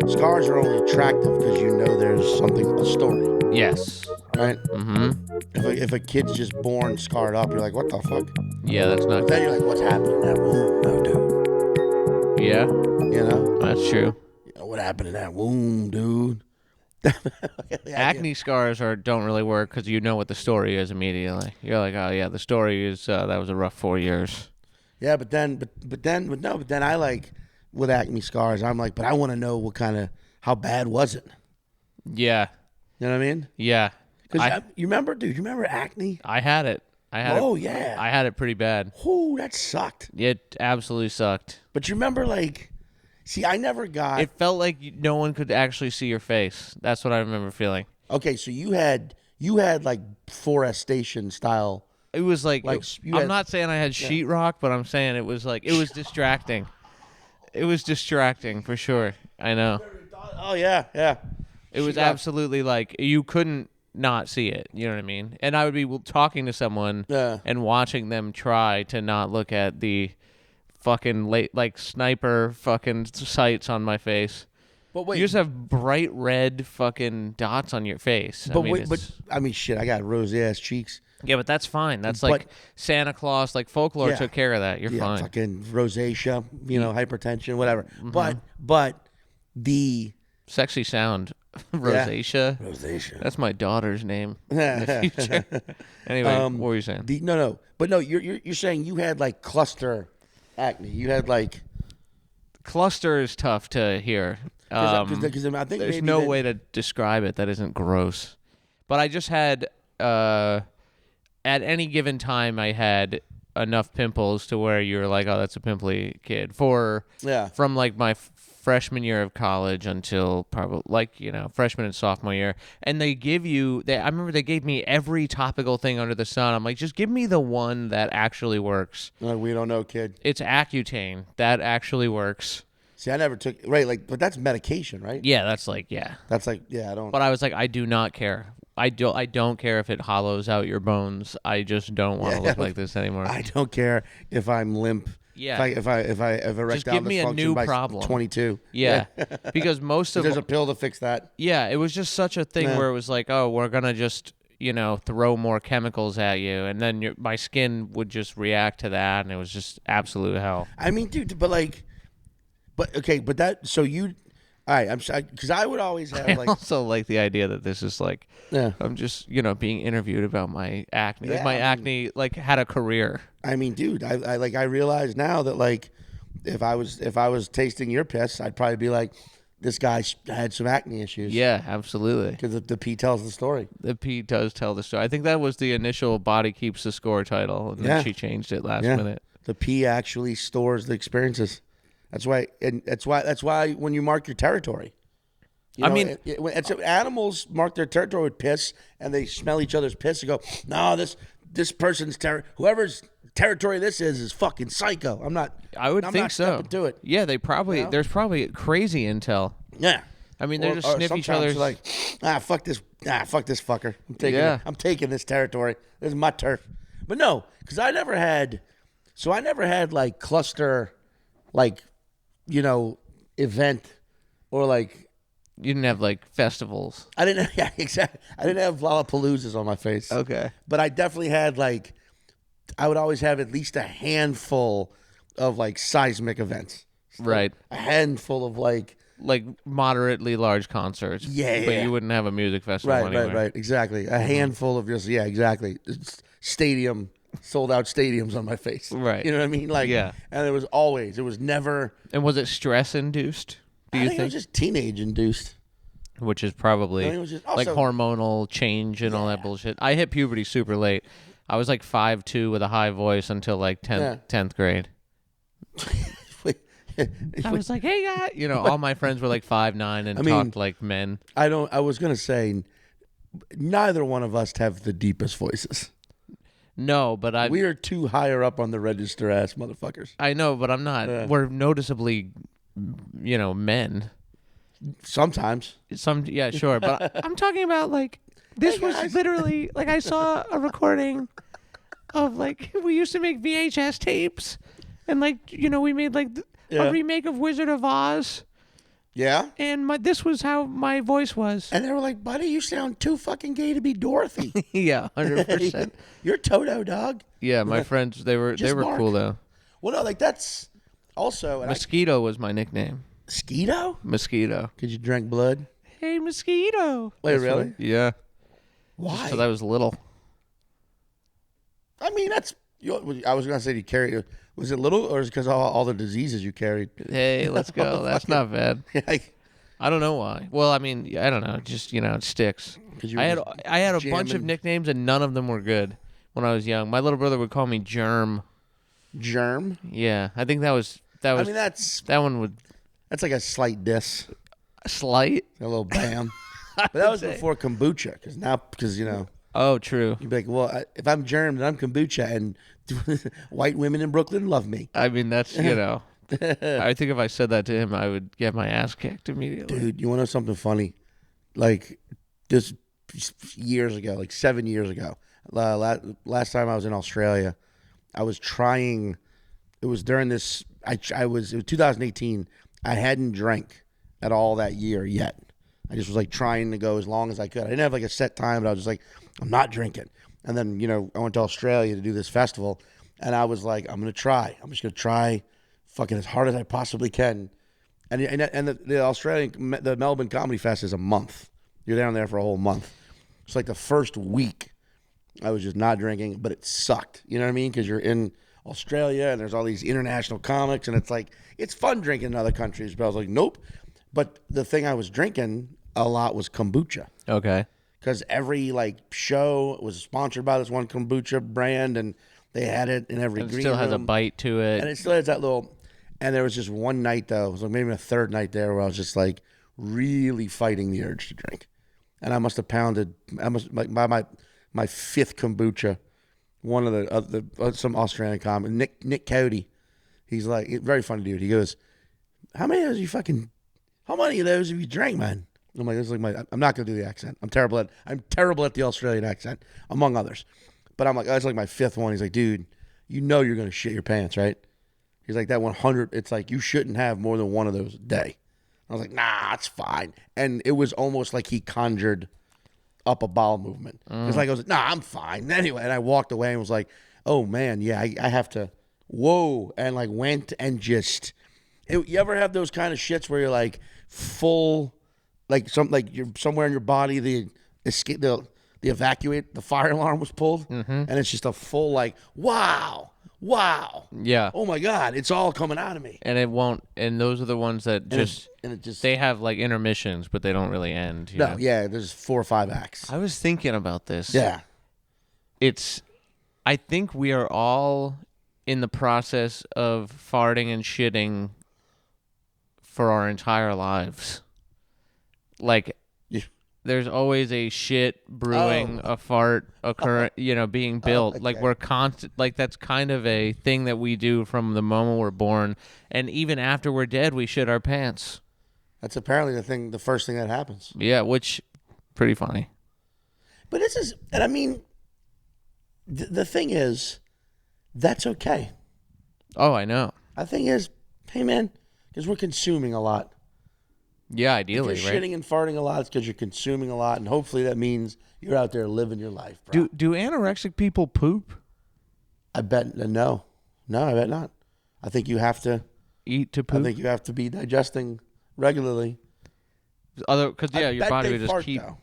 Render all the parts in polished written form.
Scars are only attractive because you know there's a story. Yes. Right? Mm-hmm. If a kid's just born scarred up, you're like, what the fuck? Yeah, that's not But then you're like, what's happening in that womb, no, dude? Yeah. You know? That's true. You know, what happened in that womb, dude? Acne scars don't really work because you know what the story is immediately. You're like, oh yeah, the story is that was a rough 4 years. Yeah, but then I like with acne scars. I'm like, but I want to know how bad was it? Yeah. You know what I mean? Yeah. Because you remember, dude? You remember acne? I had it. Oh yeah. I had it pretty bad. Oh, that sucked. It absolutely sucked. But you remember, like, see, I never got. It felt like no one could actually see your face. That's what I remember feeling. Okay, so you had like forestation style. It was like I'm not saying I had sheetrock, but I'm saying it was distracting. It was distracting for sure. I know. Oh yeah. It was absolutely like you couldn't not see it. You know what I mean? And I would be talking to someone and watching them try to not look at the fucking sniper fucking sights on my face. But wait, you just have bright red fucking dots on your face. But I mean, shit, I got rosy ass cheeks. Yeah, but that's fine. That's like Santa Claus, like folklore took care of that. You're fine. Fucking rosacea, hypertension, whatever. Mm-hmm. But the sexy sound, rosacea. Yeah. Rosacea. That's my daughter's name in the future. Anyway, what were you saying? No, you're saying you had like cluster acne. You had like cluster is tough to hear. I think there's no way to describe it that isn't gross. But I just had. At any given time, I had enough pimples to where you're like, oh, that's a pimply kid. From like my freshman year of college until probably freshman and sophomore year. And they give you, I remember they gave me every topical thing under the sun. I'm like, just give me the one that actually works. We don't know, kid. It's Accutane. That actually works. See, I never took, but that's medication, right? Yeah, that's like, I don't. But I was like, I do not care. I don't care if it hollows out your bones. I just don't want to look like this anymore. I don't care if I'm limp. Yeah. If I have erectile just give me a new problem. 22. Yeah. Because most of there's a pill to fix that. Yeah, it was just such a thing where it was like, oh, we're gonna just throw more chemicals at you, and then my skin would just react to that, and it was just absolute hell. I mean, dude, but that so you. All right, I'm sorry, because I would always have I also like the idea that this is like, I'm just being interviewed about my acne. Like my acne had a career. I mean, dude, I realize now that like, if I was tasting your piss, I'd probably be like, this guy had some acne issues. Yeah, absolutely. Because the P tells the story. The P does tell the story. I think that was the initial "Body Keeps the Score" title, and then she changed it last minute. The P actually stores the experiences. That's why when you mark your territory, animals mark their territory with piss, and they smell each other's piss and go, no, this person's whoever's territory this is fucking psycho. I would think so. Do it. Yeah, they probably there's probably crazy intel. Yeah, I mean they just sniff each other's like, fuck this fucker. I'm taking this territory. This is my turf. But no, because I never had like cluster, like. Event or like you didn't have like festivals. I didn't. Yeah, exactly. I didn't have Lollapaloozas on my face. Okay, but I definitely had like I would always have at least a handful of like seismic events. Right, a handful of like moderately large concerts. Yeah, but you wouldn't have a music festival. Right. Exactly. A handful of just exactly. Sold out stadiums on my face. Right. You know what I mean? And it was never. And was it stress induced? Do you think? It was just teenage induced. Which is probably hormonal change and all that bullshit. I hit puberty super late. I was like 5'2" with a high voice until like 10th grade. I was like, hey, guy. All my friends were like 5'9" and talked like men. I was going to say, neither one of us have the deepest voices. No, but we are too higher up on the register ass motherfuckers. I know, but I'm not. We're noticeably, men. Sometimes. Sure. But I'm talking about like, this was literally, like I saw a recording of like we used to make VHS tapes, and like we made like a remake of Wizard of Oz. Yeah. And this was how my voice was. And they were like, buddy, you sound too fucking gay to be Dorothy. Yeah, 100%. You're Toto, dog. Yeah, my friends, they were cool though. Well, no, like that's also Mosquito was my nickname. Mosquito? Mosquito. Could you drink blood? Hey, Mosquito. Wait, really? Yeah. Why? Because I was little. I mean, I was gonna say you carried. Was it little, or is it because all the diseases you carried? Hey, let's go. That's not bad. I don't know why. Well, I mean, I don't know. Just it sticks. I had a bunch of nicknames and none of them were good when I was young. My little brother would call me Germ. Germ? Yeah, I think that was. I mean, that one would. That's like a slight diss. A slight. A little bam. But that was before kombucha, because Oh, true. You'd be like, well, if I'm Germ, then I'm kombucha, and white women in Brooklyn love me. I mean, that's, I think if I said that to him, I would get my ass kicked immediately. Dude, you want to know something funny? Like, this years ago, like 7 years ago, last time I was in Australia, I was trying, it was during this, it was 2018, I hadn't drank at all that year yet. I just was like trying to go as long as I could. I didn't have like a set time, but I was just like, I'm not drinking. And then, I went to Australia to do this festival, and I was like, I'm going to try. I'm just going to try fucking as hard as I possibly can. And the Melbourne Comedy Fest is a month. You're down there for a whole month. It's like the first week I was just not drinking, but it sucked. You know what I mean? Because you're in Australia, and there's all these international comics, and it's like, it's fun drinking in other countries. But I was like, nope. But the thing I was drinking a lot was kombucha. Okay. Because every show was sponsored by this one kombucha brand, and they had it in every green room. It still has a bite to it. And it still has that little, and there was just one night though, it was like maybe a third night there, where I was just like really fighting the urge to drink. And I must have pounded, by my fifth kombucha, one of the some Australian comic, Nick Cody, he's like, very funny dude. He goes, how many of those have you drank, man? I'm like, this is like I'm not gonna do the accent. I'm terrible at the Australian accent, among others. But I'm like, that's like my fifth one. He's like, dude, you're gonna shit your pants, right? He's like, that 100. It's like you shouldn't have more than one of those a day. I was like, nah, it's fine. And it was almost like he conjured up a bowel movement. It's like I was like, nah, I'm fine. Anyway, and I walked away and was like, oh man, yeah, I have to. Whoa, and went and just. You ever have those kind of shits where you're like full. You're somewhere in your body, the fire alarm was pulled, and it's just a full wow, yeah, oh my god, it's all coming out of me, and it won't. And those are the ones that they have intermissions, but they don't really end. You know? Yeah, there's 4 or 5 acts. I was thinking about this. Yeah, I think we are all in the process of farting and shitting for our entire lives. There's always a shit brewing, a fart occurring, being built. Okay. We're constant. That's kind of a thing that we do from the moment we're born, and even after we're dead, we shit our pants. That's apparently the first thing that happens. Yeah, which pretty funny. But and I mean, the thing is, that's okay. Oh, I know. The thing is, hey man, because we're consuming a lot. Yeah, ideally, if you're right? Shitting and farting a lot, it's because you're consuming a lot, and hopefully that means you're out there living your life, bro. Do anorexic people poop? I bet no, I bet not. I think you have to eat to poop. I think you have to be digesting regularly. Because your body would just fart, keep. Though.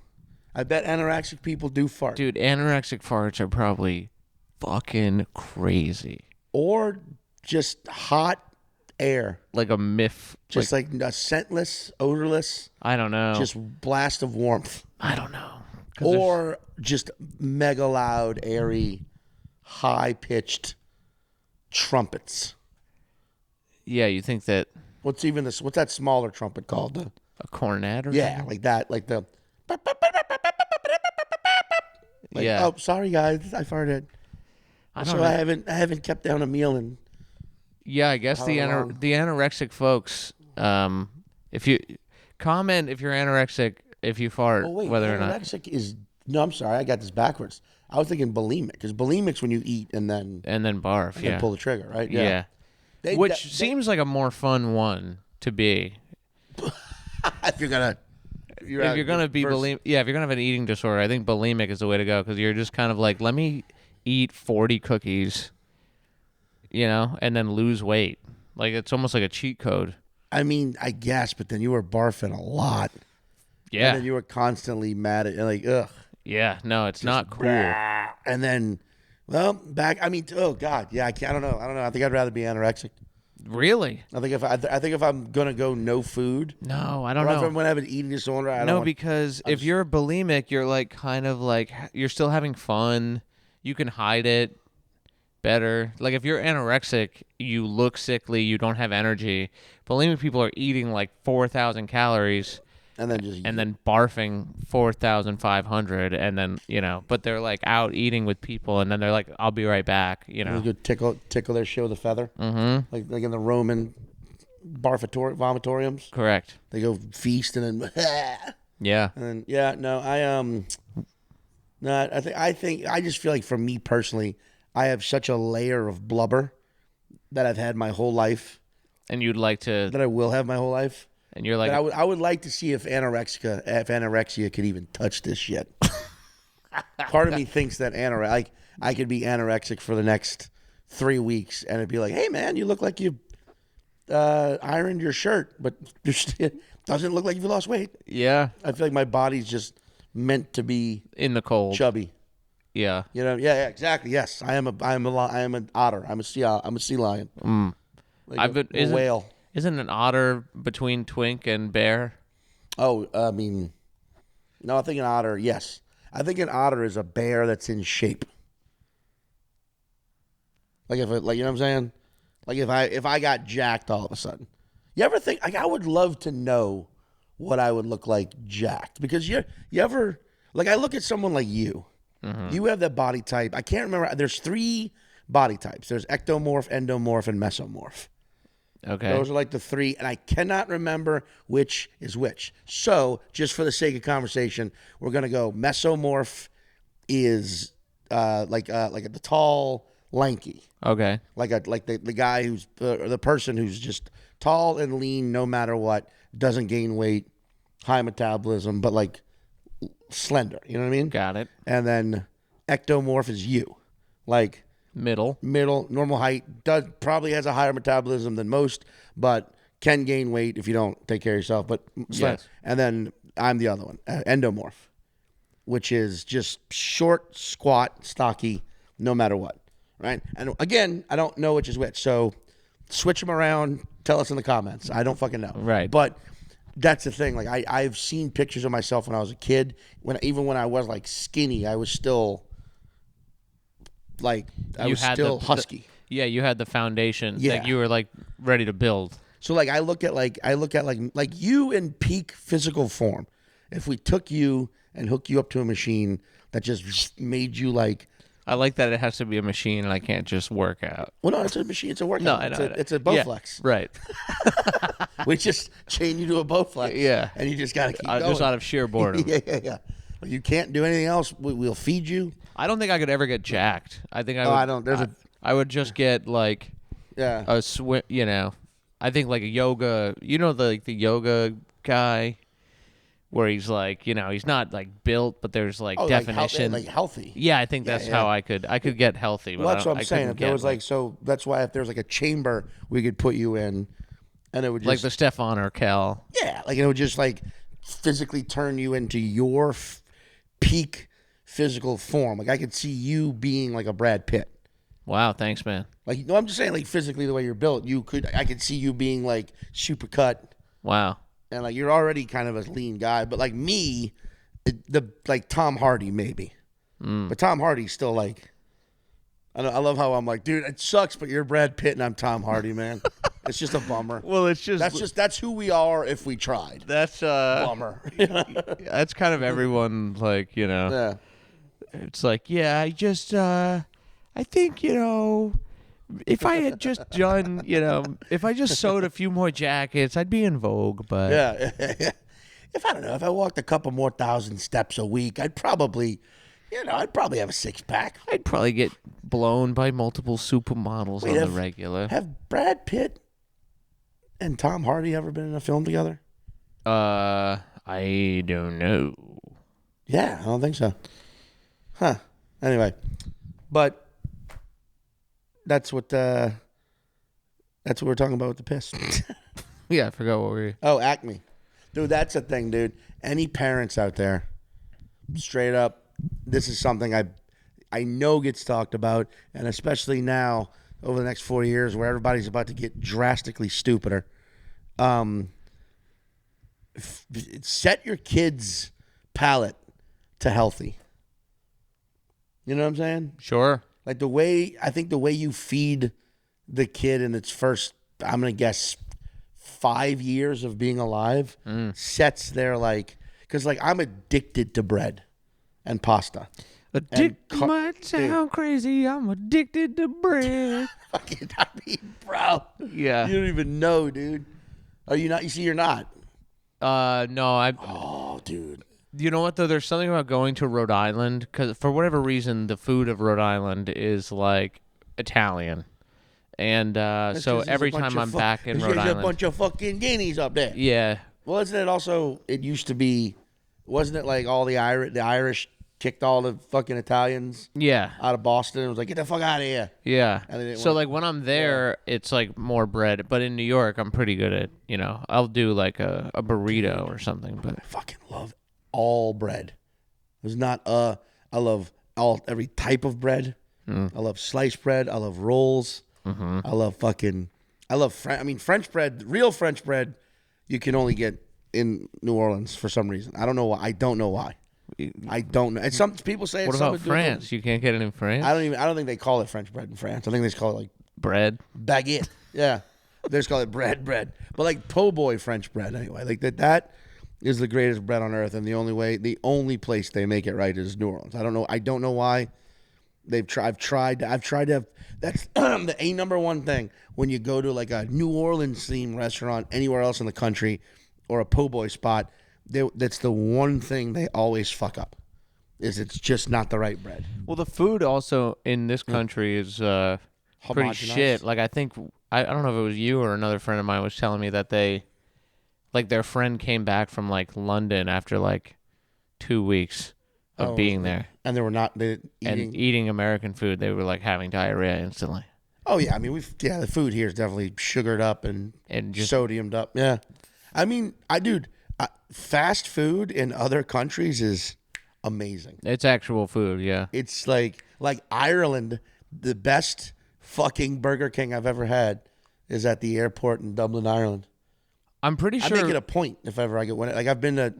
I bet anorexic people do fart. Dude, anorexic farts are probably fucking crazy. Or just hot air, like a miff, just like a scentless, odorless. I don't know. Just blast of warmth. I don't know. Or just mega loud, airy, high pitched trumpets. Yeah, you think that? What's that smaller trumpet called? A cornet or something? Like that, like the. Yeah. Oh, sorry guys, I farted. I haven't kept down a meal in. Yeah, I guess the anorexic folks, if you comment if you're anorexic, if you fart, whether or not. Anorexic is, no, I'm sorry, I got this backwards. I was thinking bulimic, because bulimic's when you eat and then barf. and pull the trigger, right? Yeah. Which seems like a more fun one to be. If you're gonna if you're gonna be bulimic, if you're gonna have an eating disorder, I think bulimic is the way to go, because you're just kind of like, let me eat 40 cookies, and then lose weight. Like, it's almost like a cheat code. I mean, I guess, but then you were barfing a lot. Yeah. And then you were constantly mad at, like, ugh. Yeah, no, it's not cool. And then, oh God, yeah, I don't know. I think I'd rather be anorexic. Really? I think if I'm gonna go no food. No, I don't know. If I'm gonna have an eating disorder, because if you're bulimic, you're like kind of like, you're still having fun. You can hide it better. Like, if you're anorexic, you look sickly, you don't have energy. Bulimic people are eating like 4,000 calories. And then barfing 4,500, and then but they're like out eating with people, and then they're like, "I'll be right back." You go tickle their shit with a feather, like in the Roman vomitoriums. Correct. They go feast and then yeah, and then I think I just feel like, for me personally, I have such a layer of blubber that I've had my whole life, and you'd like to that I will have my whole life. And you're like, I would like to see if anorexia could even touch this shit. Part of me thinks that I could be anorexic for the next 3 weeks, and it'd be like, hey man, you look like you ironed your shirt, but it doesn't look like you've lost weight. Yeah, I feel like my body's just meant to be in the cold, chubby. Yeah, yeah, exactly. Yes, I am an otter. I'm a sea lion. Like a whale. Isn't an otter between twink and bear? Oh, I mean, no, I think an otter, yes. I think an otter is a bear that's in shape. Like, you know what I'm saying? Like, if I got jacked all of a sudden. You ever think, like, I would love to know what I would look like jacked. Because you ever, like, I look at someone like you. Mm-hmm. You have that body type. I can't remember. There's 3 body types. There's ectomorph, endomorph, and mesomorph. Okay. Those are like the 3, and I cannot remember which is which. So, just for the sake of conversation, we're gonna go mesomorph is like the tall, lanky. Okay. Like the guy who's the person who's just tall and lean no matter what, doesn't gain weight, high metabolism, but like slender. You know what I mean? Got it. And then ectomorph is you, like. Middle, normal height, probably has a higher metabolism than most, but can gain weight if you don't take care of yourself. But yes. And then I'm the other one, endomorph, which is just short, squat, stocky, no matter what, right? And again, I don't know which is which, so switch them around. Tell us in the comments. I don't fucking know. Right. But that's the thing. Like I've seen pictures of myself when I was a kid. Even when I was like skinny, I was still. Like I was still husky. You had the foundation. Yeah. Like you were like ready to build. So like I look at like you in peak physical form. If we took you and hooked you up to a machine that just made you like. I like that it has to be a machine and I can't just work out. Well, no, it's a machine. It's a workout. No, I know. It's a Bowflex. Yeah, right. We just chain you to a Bowflex. Yeah. And you just got to keep going. Just out of sheer boredom. Yeah. You can't do anything else. We'll feed you. I don't think I could ever get jacked. I think I would. I don't. I would just get like a swim. I think like a yoga. The yoga guy, where he's like he's not like built, but there's like definition, like healthy. Yeah, I think that's how I could get healthy. Well, that's what I'm saying. If there was that's why if there's like a chamber we could put you in, and it would just like the Stefan or Kel. Yeah, like it would just like physically turn you into your peak physical form. Like I could see you being like a Brad Pitt. Wow, thanks, man. Like I'm just saying, like physically the way you're built, I could see you being like super cut. Wow. And like you're already kind of a lean guy, but like me, like Tom Hardy maybe. But Tom Hardy's still like. I love how I'm like, dude, it sucks, but you're Brad Pitt and I'm Tom Hardy, man. It's just a bummer. Well, that's who we are if we tried. That's bummer. That's kind of everyone, like Yeah. It's like, yeah, I think if I had just done, if I just sewed a few more jackets, I'd be in vogue. But yeah. If I walked a couple more 1,000 steps a week, I'd probably You know, I'd probably have a 6-pack. I'd probably get blown by multiple supermodels on the regular. Have Brad Pitt and Tom Hardy ever been in a film together? I don't know. Yeah, I don't think so. Huh. Anyway, but that's what we're talking about with the piss. Yeah, I forgot what we were. Oh, Acne. Dude, that's a thing, dude. Any parents out there, straight up, this is something I know gets talked about, and especially now over the next 4 years where everybody's about to get drastically stupider. Set your kids' palate to healthy. You know what I'm saying? Sure. Like I think the way you feed the kid in its first, I'm going to guess 5 years of being alive sets their because I'm addicted to bread and pasta. Addicted might sound crazy. I'm addicted to bread. Fucking, I mean, bro. Yeah. You don't even know, dude. Are you not? You see, you're not. No, Oh, dude. You know what though? There's something about going to Rhode Island because for whatever reason, the food of Rhode Island is like Italian, and so every time I'm back in Rhode Island, there's a bunch of fucking guineas up there. Yeah. Well, isn't it also? It used to be, wasn't it like all the Irish kicked all the fucking Italians? Yeah. Out of Boston, it was like, get the fuck out of here. Yeah. So like when I'm there, it's like more bread, but in New York, I'm pretty good at I'll do like a burrito or something. But I fucking love all bread. There's not I love every type of bread. I love sliced bread. I love rolls. I love French bread. Real French bread, you can only get in New Orleans for some reason. I don't know why. I don't know why. I don't know. And some people say. What about France? You can't get it in France. I don't think they call it French bread in France. I think they just call it like bread, baguette. Yeah, they just call it bread. But like po' boy French bread anyway. Like that is the greatest bread on earth, and the only place they make it right is New Orleans. I don't know why. I've tried to have. That's the number one thing when you go to like a New Orleans themed restaurant anywhere else in the country, or a po' boy spot. That's the one thing they always fuck up, is it's just not the right bread. Well, the food also in this country is pretty shit. Like I think I don't know if it was you or another friend of mine was telling me that their friend came back from like London after like 2 weeks of being there, and eating American food. They were like having diarrhea instantly. Oh yeah, I mean the food here is definitely sugared up and just sodiumed up. Yeah, I mean fast food in other countries is amazing. It's actual food, yeah. It's like Ireland, the best fucking Burger King I've ever had is at the airport in Dublin, Ireland. I'm pretty sure. I make it a point if ever I get one. Like I've been to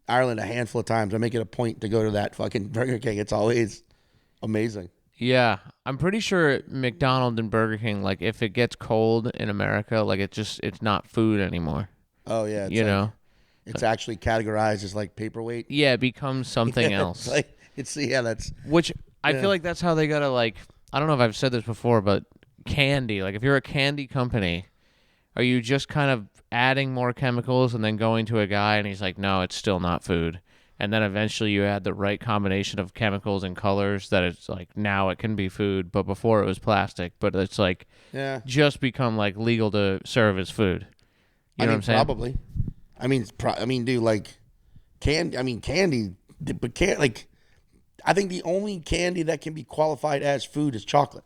Ireland a handful of times. I make it a point to go to that fucking Burger King. It's always amazing. Yeah, I'm pretty sure McDonald's and Burger King, like if it ggets cold in America, like it's not food anymore. Oh yeah, it's actually categorized as like paperweight. Yeah, it becomes something else. Which I feel like that's how they gotta like. I don't know if I've said this before, but candy. Like if you're a candy company, are you just kind of adding more chemicals and then going to a guy and he's like, no, it's still not food. And then eventually you add the right combination of chemicals and colors that it's like now it can be food, but before it was plastic. But it's like just become like legal to serve as food. You know what I'm saying? Probably. I mean, dude, like candy. I mean, candy, but I think the only candy that can be qualified as food is chocolate.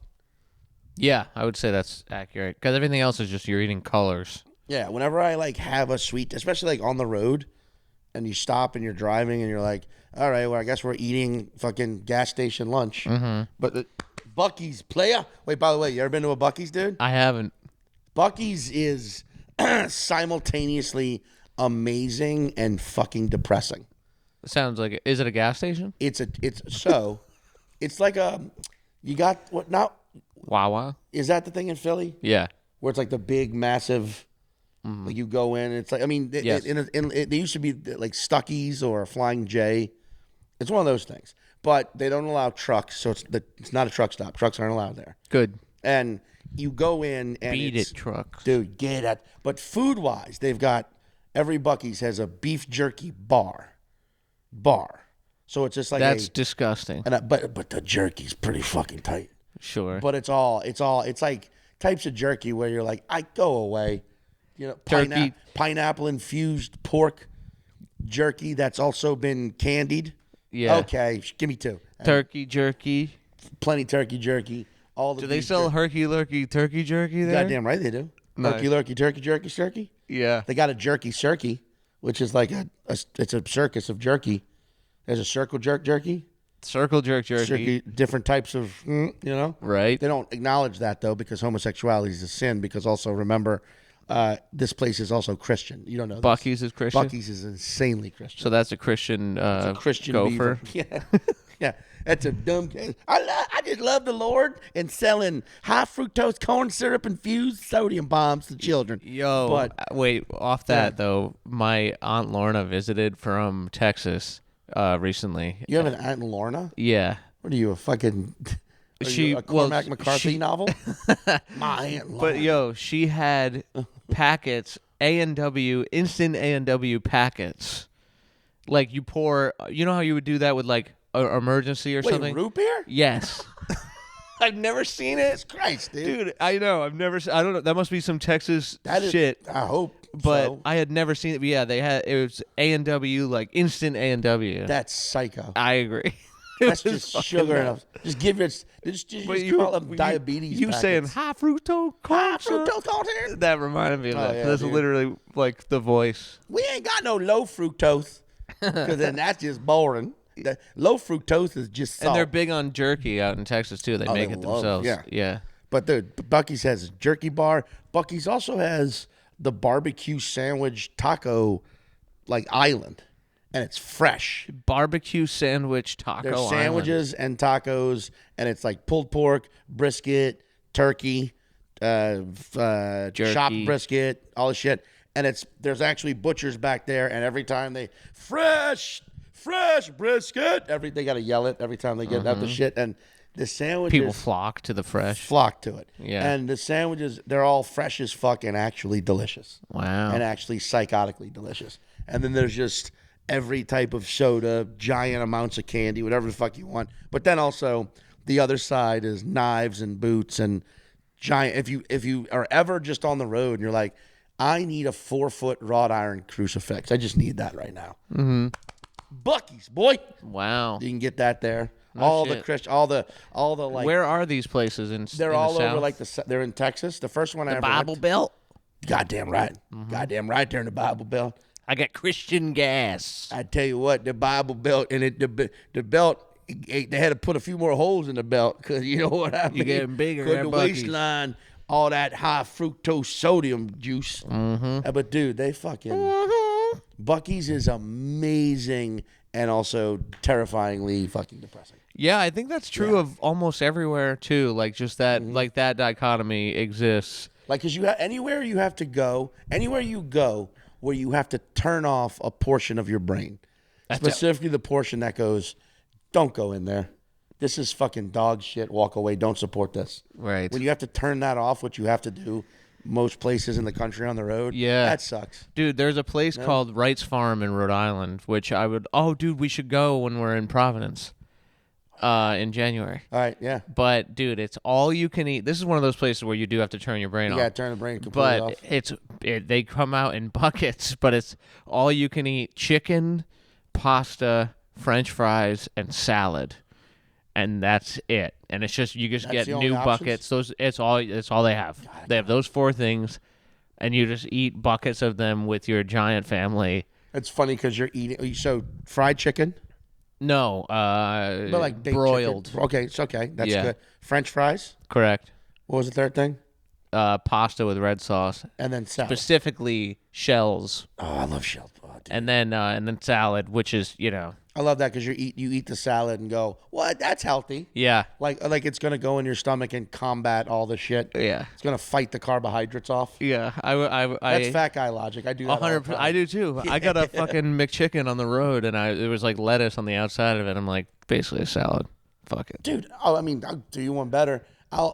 Yeah, I would say that's accurate because everything else is just you're eating colors. Yeah, whenever I like have a sweet, especially like on the road, and you stop and you're driving and you're like, all right, well, I guess we're eating fucking gas station lunch. Mm-hmm. But the Buc-ee's player. Wait, by the way, you ever been to a Buc-ee's, dude? I haven't. Buc-ee's is simultaneously amazing and fucking depressing. It sounds like is it a gas station? It's like you got what now? Wawa. Is that the thing in Philly? Yeah. Where it's like the big massive. Like you go in, it's like yes. They used to be like Stuckey's or a Flying J. It's one of those things, but they don't allow trucks, so it's not a truck stop. Trucks aren't allowed there. Good. And you go in and beat it, trucks, dude. Get it. But food wise, they've got every Buc-ee's has a beef jerky bar, So it's just like That's disgusting. But the jerky's pretty fucking tight. Sure. But it's like types of jerky where you're like, I go away. You know, Turkey. Pineapple infused pork jerky that's also been candied. Yeah. Okay, give me 2. Turkey jerky. Plenty turkey jerky. Do they sell herky lurky turkey jerky there? Goddamn right they do. Nice. Herky lurky turkey jerky. Yeah. They got a jerky cirky, which is like it's a circus of jerky. There's a circle jerky. Circle jerky. Different types of, you know. Right. They don't acknowledge that though because homosexuality is a sin. Because also remember, this place is also Christian. You don't know. Buc-ee's is Christian. Buc-ee's is insanely Christian. So that's a Christian. It's a Christian gopher. Beaver. Yeah. Yeah, that's a dumb. I just love the Lord and selling high fructose corn syrup infused sodium bombs to children. Yo, but wait, off that though, my Aunt Lorna visited from Texas recently. You have an Aunt Lorna? Yeah. What are you, a fucking? A Cormac McCarthy novel? My Aunt Lorna. But yo, she had packets A&W instant A&W packets. Like you pour, you know how you would do that with like emergency or something? Root beer? Yes. I've never seen it. Jesus Christ, Dude, I know. I don't know. That must be some Texas shit. I hope But so. I had never seen it. But yeah, it was A&W, like instant A&W. That's psycho. I agree. That's just sugar enough. Just give it. Just call them diabetes. You saying high fructose corn syrup? Fructose corn syrup? That reminded me of that. yeah, That's dude. literally like the voice. We ain't got no low fructose, because then that's just boring. The low fructose is just salt. And they're big on jerky out in Texas too. They make they it love it, themselves. Yeah. But Buc-ee's has a jerky bar. Buc-ee's also has the barbecue sandwich taco like island, and it's fresh. Barbecue sandwich taco. There's sandwiches and tacos, and it's like pulled pork, brisket, turkey, chopped brisket, all the shit. And there's actually butchers back there, and every time they fresh brisket, they gotta yell it every time they get out the shit. And the sandwiches, People flock to the fresh. flock to it. Yeah. And the sandwiches, they're all fresh as fuck and actually delicious. Wow. And actually psychotically delicious. And then there's just every type of soda, giant amounts of candy, whatever the fuck you want. But then also the other side is knives and boots and giant. If you are ever just on the road and you're like, I need a 4-foot wrought iron crucifix. I just need that right now. Mm-hmm. Buc-ee's, boy. Wow. You can get that there. No all shit. the Christian, all the like. Where are these places in? They're in all the over South? they're in Texas. The first one I ever Bible went. Belt. Goddamn right. Goddamn right. They're in the Bible Belt. I got Christian gas. I tell you what, the Bible Belt and the belt. They had to put a few more holes in the belt because you know what I mean. You're getting bigger. The waistline, all that high fructose sodium juice. Mm-hmm. But dude, they fucking Buc-ee's is amazing and also terrifyingly fucking depressing. Yeah, I think that's true of almost everywhere too. Like just that, like that dichotomy exists. Like, cause anywhere you have to go, anywhere you go where you have to turn off a portion of your brain, specifically the portion that goes, don't go in there. This is fucking dog shit. Walk away. Don't support this. Right. When you have to turn that off, what you have to do most places in the country on the road, that sucks. Dude, there's a place called Wright's Farm in Rhode Island, which dude, we should go when we're in Providence in January. All right, yeah. But, dude, it's all you can eat. This is one of those places where you do have to turn your brain off. Yeah, turn the brain completely off. But they come out in buckets, but it's all you can eat chicken, pasta, French fries, and salad. And that's it. And it's just you just get new buckets. It's all they have. They have those 4 things, and you just eat buckets of them with your giant family. It's funny because you're eating fried chicken. No, But like baked broiled. chicken. Okay, it's okay. That's good. French fries. Correct. What was the third thing? Pasta with red sauce. And then salad. Specifically shells. Oh, I love shells. Oh, and then salad, which is I love that because you eat the salad and go, what? That's healthy. Yeah. Like it's gonna go in your stomach and combat all the shit. Yeah. It's gonna fight the carbohydrates off. Yeah. That's fat guy logic. I do that. 100%. I do too. I got a fucking McChicken on the road, and it was like lettuce on the outside of it. I'm like, basically a salad. Fuck it, dude. I mean, I'll do you one better.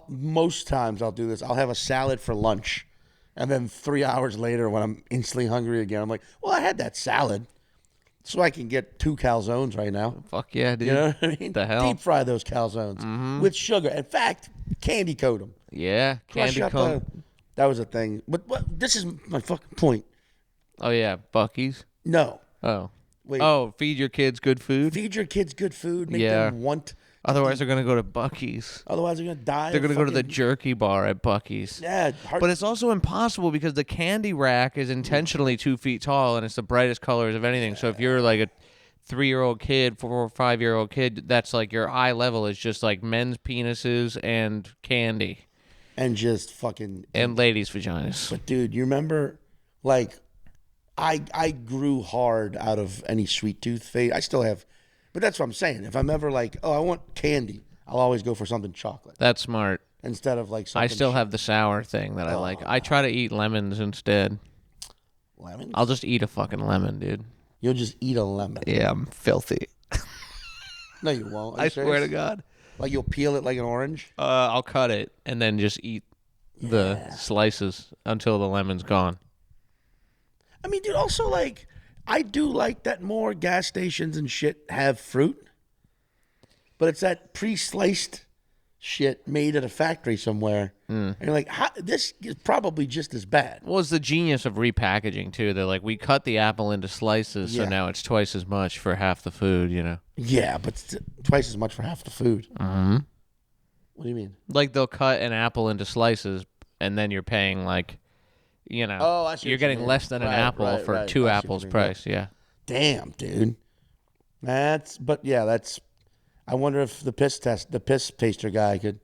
Most times I'll do this. I'll have a salad for lunch, and then 3 hours later, when I'm instantly hungry again, I'm like, well, I had that salad. So I can get 2 calzones right now. Fuck yeah, dude. You know what I mean? The hell? Deep fry those calzones with sugar. In fact, candy coat them. Yeah, Crush candy up cone. that was a thing. But this is my fucking point. Oh yeah, Buc-ee's. No. Oh. Wait. Oh, feed your kids good food. Feed your kids good food. Make them want. Otherwise, they're gonna go to Buc-ee's. Otherwise, they're gonna die. They're gonna go to the jerky bar at Buc-ee's. Yeah, but it's also impossible because the candy rack is intentionally 2 feet tall and it's the brightest colors of anything. So if you're like a 3-year-old kid, 4 or 5-year-old kid, that's like your eye level is just like men's penises and candy and just fucking and ladies' vaginas. But dude, you remember, like, I grew hard out of any sweet tooth phase. I still have. But that's what I'm saying. If I'm ever like, oh, I want candy, I'll always go for something chocolate. That's smart. Instead of like something. I still have the sour thing that I like. I try to eat lemons instead. Lemons? I'll just eat a fucking lemon, dude. You'll just eat a lemon. Yeah, I'm filthy. No, you won't. I swear to God. Like you'll peel it like an orange? I'll cut it and then just eat the slices until the lemon's gone. I mean, dude, also like, I do like that more gas stations and shit have fruit, but it's that pre-sliced shit made at a factory somewhere. And you're like, this is probably just as bad. Well, it's the genius of repackaging, too. They're like, we cut the apple into slices, so now it's twice as much for half the food, you know? Yeah, but twice as much for half the food. Mm-hmm. What do you mean? Like, they'll cut an apple into slices, and then you're paying, like, you know, you're getting less than an apple for 2 apples price, yeah. Damn, dude. I wonder if the piss taster guy could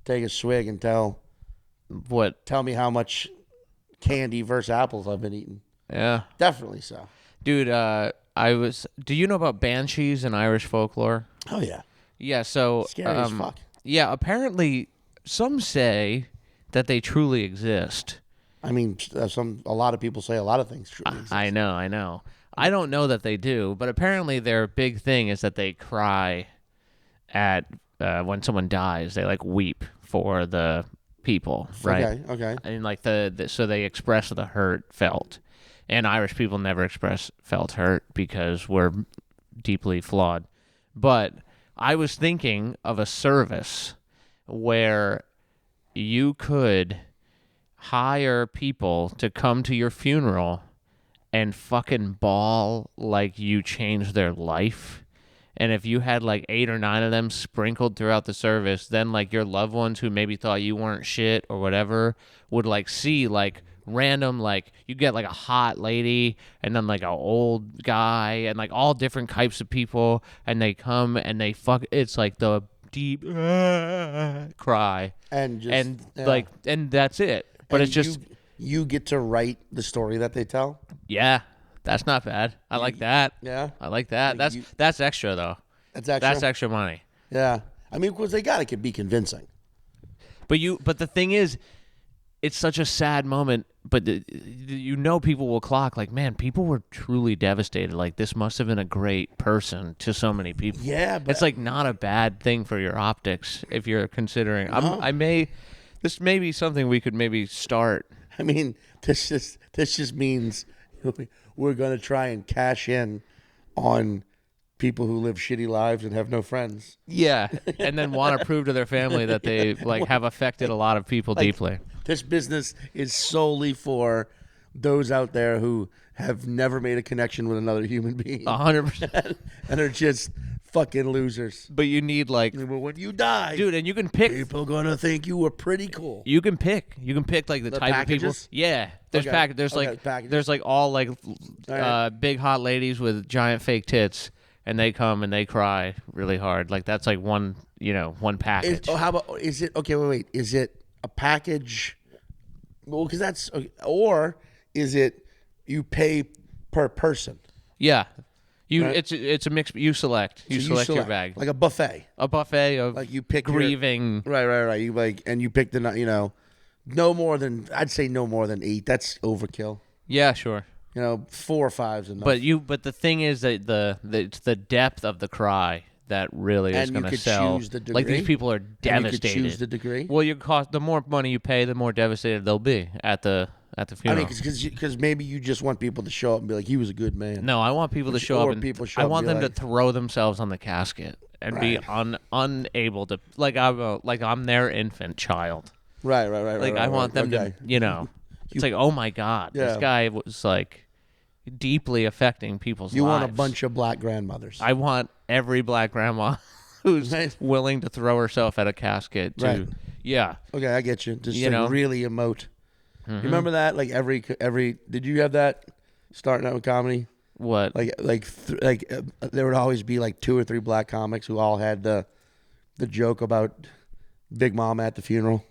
take a swig and tell me how much candy versus apples I've been eating. Yeah. Definitely so. Dude, do you know about Banshees in Irish folklore? Oh, yeah. Yeah, so. Scary as fuck. Yeah, apparently some say that they truly exist. I mean, a lot of people say a lot of things truly exist. I know. I don't know that they do, but apparently their big thing is that they cry at when someone dies. They like weep for the people, right? Okay. And like so they express the hurt felt, and Irish people never express felt hurt because we're deeply flawed. But I was thinking of a service where you could hire people to come to your funeral and fucking bawl like you changed their life. And if you had like 8 or 9 of them sprinkled throughout the service, then like your loved ones who maybe thought you weren't shit or whatever would like see like random, like you get like a hot lady and then like an old guy and like all different types of people, and they come and they it's like the deep cry and that's it. But it's just you get to write the story that they tell. Yeah, that's not bad. I like that. Yeah, I like that. That's extra though. That's extra. That's extra money. Yeah, I mean, because they gotta be convincing. But the thing is, it's such a sad moment. But people will clock like, man, people were truly devastated. Like this must have been a great person to so many people. Yeah, but it's like not a bad thing for your optics if you're considering. This may be something we could maybe start. I mean, this just means we're going to try and cash in on people who live shitty lives and have no friends. Yeah, and then want to prove to their family that they like have affected a lot of people deeply. This business is solely for those out there who have never made a connection with another human being. 100%. And are just fucking losers. But you need like when you die, dude, and you can pick. People gonna think you were pretty cool. You can pick like the type packages? of people. Yeah, there's packages. There's like all like big hot ladies with giant fake tits, and they come and they cry really hard. Like that's like one package. How about is it okay? Wait. Is it a package? Well, because that's or is it you pay per person? Yeah. Right. It's a mix. You select your bag, like a buffet. A buffet of like you pick grieving. Right. You and you pick no more than I'd say no more than 8. That's overkill. Yeah, sure. 4 or 5's enough. But the thing is that it's the depth of the cry that really is going to sell. Choose the degree. Like these people are devastated. And you could choose the degree. Well, the more money you pay, the more devastated they'll be at the at the funeral. I mean, because maybe you just want people to show up and be like, he was a good man. No, I want people to show up, and I want them to throw themselves on the casket and be unable to, like I'm their infant child. Right. Like I want them to, it's like, oh my God, this guy was like deeply affecting people's lives. You want a bunch of black grandmothers. I want every black grandma who's willing to throw herself at a casket to, right. Yeah. Okay, I get you. Just really emote. Mm-hmm. You remember that? Like every did you have that starting out with comedy? What? There would always be like 2 or 3 black comics who all had the joke about Big Mama at the funeral.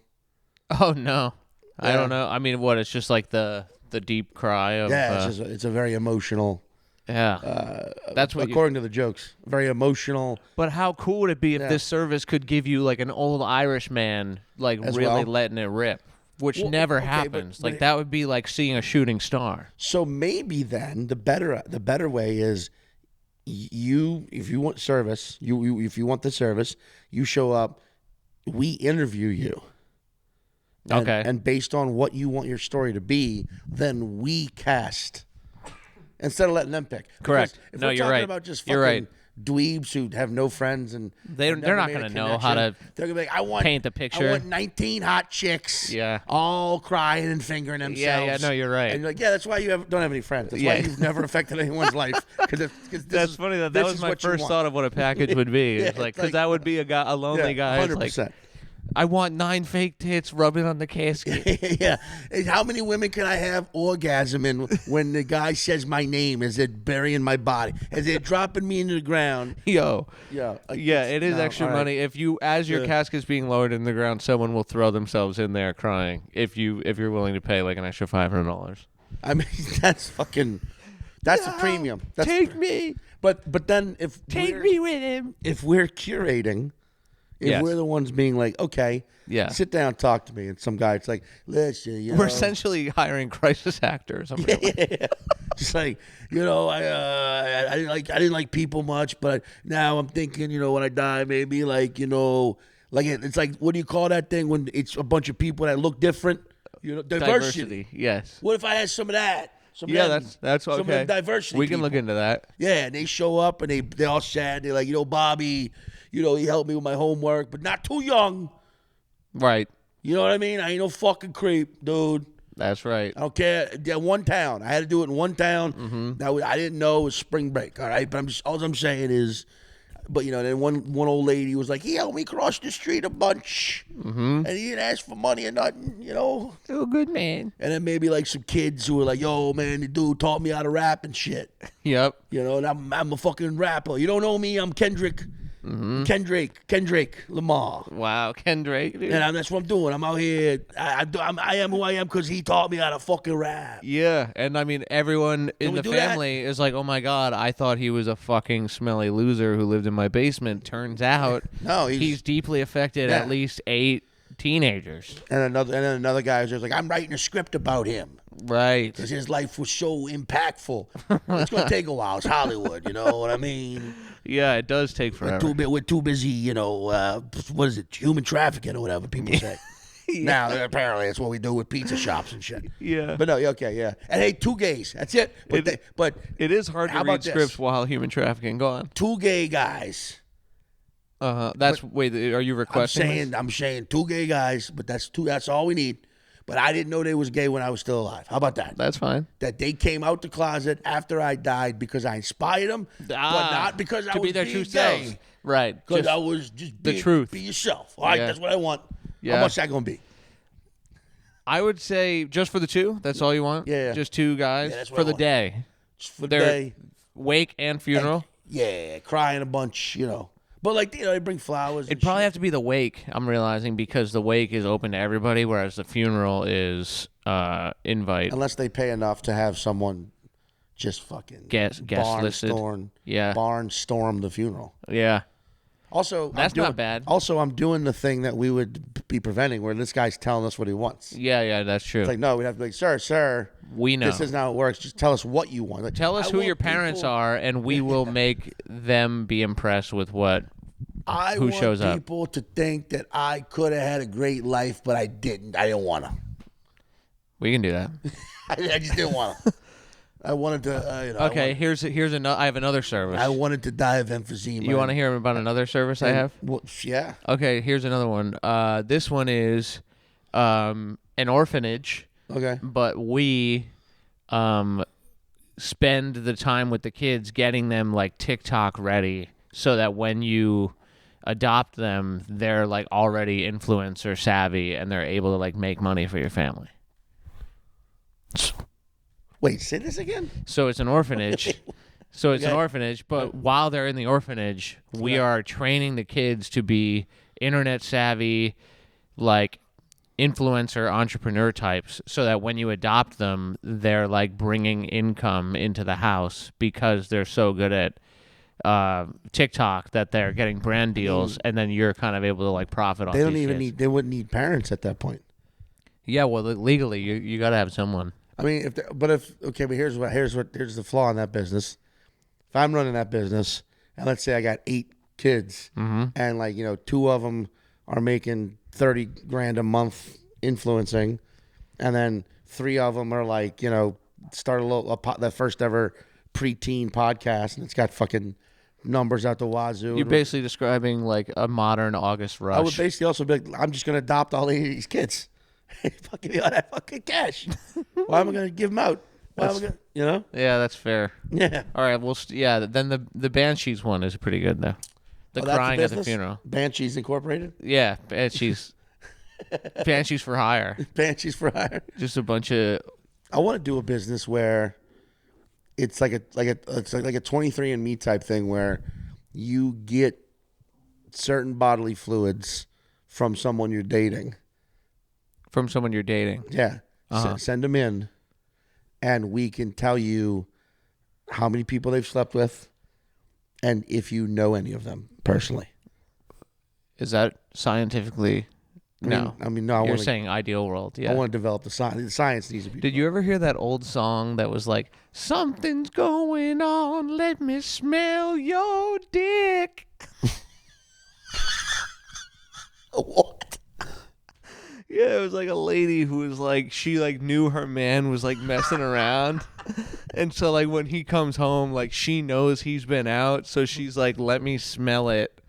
Oh no. Yeah. I don't know. I mean, what? It's just like the deep cry of it's a very emotional. Yeah. That's what according to the jokes. Very emotional. But how cool would it be if this service could give you like an old Irish man like really letting it rip? Which never happens. But that would be like seeing a shooting star. So maybe then the better way is if you want service, if you want the service, you show up, we interview you. And based on what you want your story to be, then we cast instead of letting them pick. Correct. Because if we're talking about just fucking dweebs who have no friends and they're not going to know how to they're gonna be like, paint the picture. I want 19 hot chicks all crying and fingering themselves. Yeah, no, you're right. And you're like, that's why you don't have any friends. That's why you've never affected anyone's life. That's funny that was my first thought of what a package would be. It's like, because that would be a lonely guy. 100%. Like, I want 9 fake tits rubbing on the casket. Yeah. How many women can I have orgasming when the guy says my name? Is it burying my body? Is it dropping me into the ground? Yo. Yeah. It is extra money. If as your casket's being lowered in the ground, someone will throw themselves in there crying if you're willing to pay like an extra $500. I mean, that's a premium. Take me. But then take me with him. If we're curating, if we're the ones being like, okay, sit down, talk to me, and some guy, it's like, listen, we're essentially hiring crisis actors. Yeah. Just like, I didn't like people much, but now I'm thinking, when I die, maybe like, like it's like, what do you call that thing when it's a bunch of people that look different? Diversity. Yes. What if I had some of that? That's okay. Some of the diversity. We can look into that. Yeah, and they show up and they all sad. They're like, Bobby, he helped me with my homework, but not too young. Right. You know what I mean? I ain't no fucking creep, dude. That's right. I don't care. One town. I had to do it in one town. Mm-hmm. Now I didn't know it was spring break. All right, but all I'm saying is, but then one old lady was like, he helped me cross the street a bunch, and he didn't ask for money or nothing. Oh, good man. And then maybe like some kids who were like, yo, man, the dude taught me how to rap and shit. Yep. And I'm a fucking rapper. You don't know me? I'm Kendrick. Mm-hmm. Kendrick Lamar. Wow, Kendrick. Dude. And that's what I'm doing. I'm out here. I am who I am because he taught me how to fucking rap. Yeah, and I mean, everyone in the family is like, oh my God, I thought he was a fucking smelly loser who lived in my basement. Turns out no, he's deeply affected at least 8 teenagers. And another guy was just like, I'm writing a script about him. Right. Because his life was so impactful. It's going to take a while. It's Hollywood, you know what I mean? Yeah, it does take forever. We're too busy, what is it, human trafficking or whatever people say. Now, apparently, that's what we do with pizza shops and shit. Yeah. But no, okay, yeah. And hey, 2 gays. That's it. But it is hard to read scripts while human trafficking. Go on. 2 gay guys. Wait, are you requesting I'm saying 2 gay guys, but that's all we need. But I didn't know they was gay when I was still alive. How about that? That's fine. That they came out the closet after I died because I inspired them, but not because I was being gay. Selves. Right. Because I was just the truth. Be yourself. All right, that's what I want. Yeah. How much that going to be? I would say just for the 2. That's all you want? Yeah. Just 2 guys that's what for I the want. Day. Just for the day. Wake and funeral? Crying a bunch, But they bring flowers. It'd probably have to be the wake, I'm realizing, because the wake is open to everybody, whereas the funeral is invite. Unless they pay enough to have someone just fucking guest listed. Barnstorm the funeral. Yeah. Also, that's not bad. Also, I'm doing the thing that we would be preventing, where this guy's telling us what he wants. Yeah, that's true. It's like, no, we'd have to be like, sir, we know. This is not how it works. Just tell us what you want. Like, tell us who your parents are, and we will make them be impressed with who shows up. I want people to think that I could have had a great life, but I didn't. I didn't want to. We can do that. I just didn't want to. I wanted to. Okay, here's another. I have another service. I wanted to die of emphysema. You want to hear about another service I have? Well, yeah. Okay, here's another one. This one is an orphanage. Okay. But we spend the time with the kids getting them like TikTok ready so that when you adopt them, they're like already influencer savvy and they're able to like make money for your family. Wait, say this again? So it's an orphanage. So it's an orphanage, but while they're in the orphanage, we are training the kids to be internet savvy, like influencer entrepreneur types, so that when you adopt them, they're like bringing income into the house because they're so good at TikTok that they're getting brand deals, and then you're kind of able to like profit off. They don't even need. They wouldn't need parents at that point. Yeah, well, legally, you got to have someone. I mean, but here's the flaw in that business. If I'm running that business, and let's say I got 8 kids, and like 2 of them are making $30,000 a month influencing, and then 3 of them are like start the first ever preteen podcast, and it's got fucking numbers out the wazoo. You're basically describing like a modern August Rush. I would basically also be like, I'm just gonna adopt all 8 of these kids. Fucking that fucking cash. Why am I gonna give them out? Why am I gonna, Yeah, that's fair. Yeah. All right. Well, then the Banshees one is pretty good though. The crying at the funeral. Banshees Incorporated. Yeah, Banshees. Banshees for hire. Banshees for hire. Just a bunch of. I want to do a business where it's like a 23andMe type thing where you get certain bodily fluids from someone you're dating. From someone you're dating. Yeah. Send them in, and we can tell you how many people they've slept with, and if you know any of them personally. Is that scientifically? No. No. You're saying ideal world. Yeah. I want to develop the science. The science needs to be. Did you ever hear that old song that was like, "Something's going on, let me smell your dick"? What? Yeah, it was like a lady who was like, she like knew her man was like messing around. And so like when he comes home, like she knows he's been out. So she's like, let me smell it.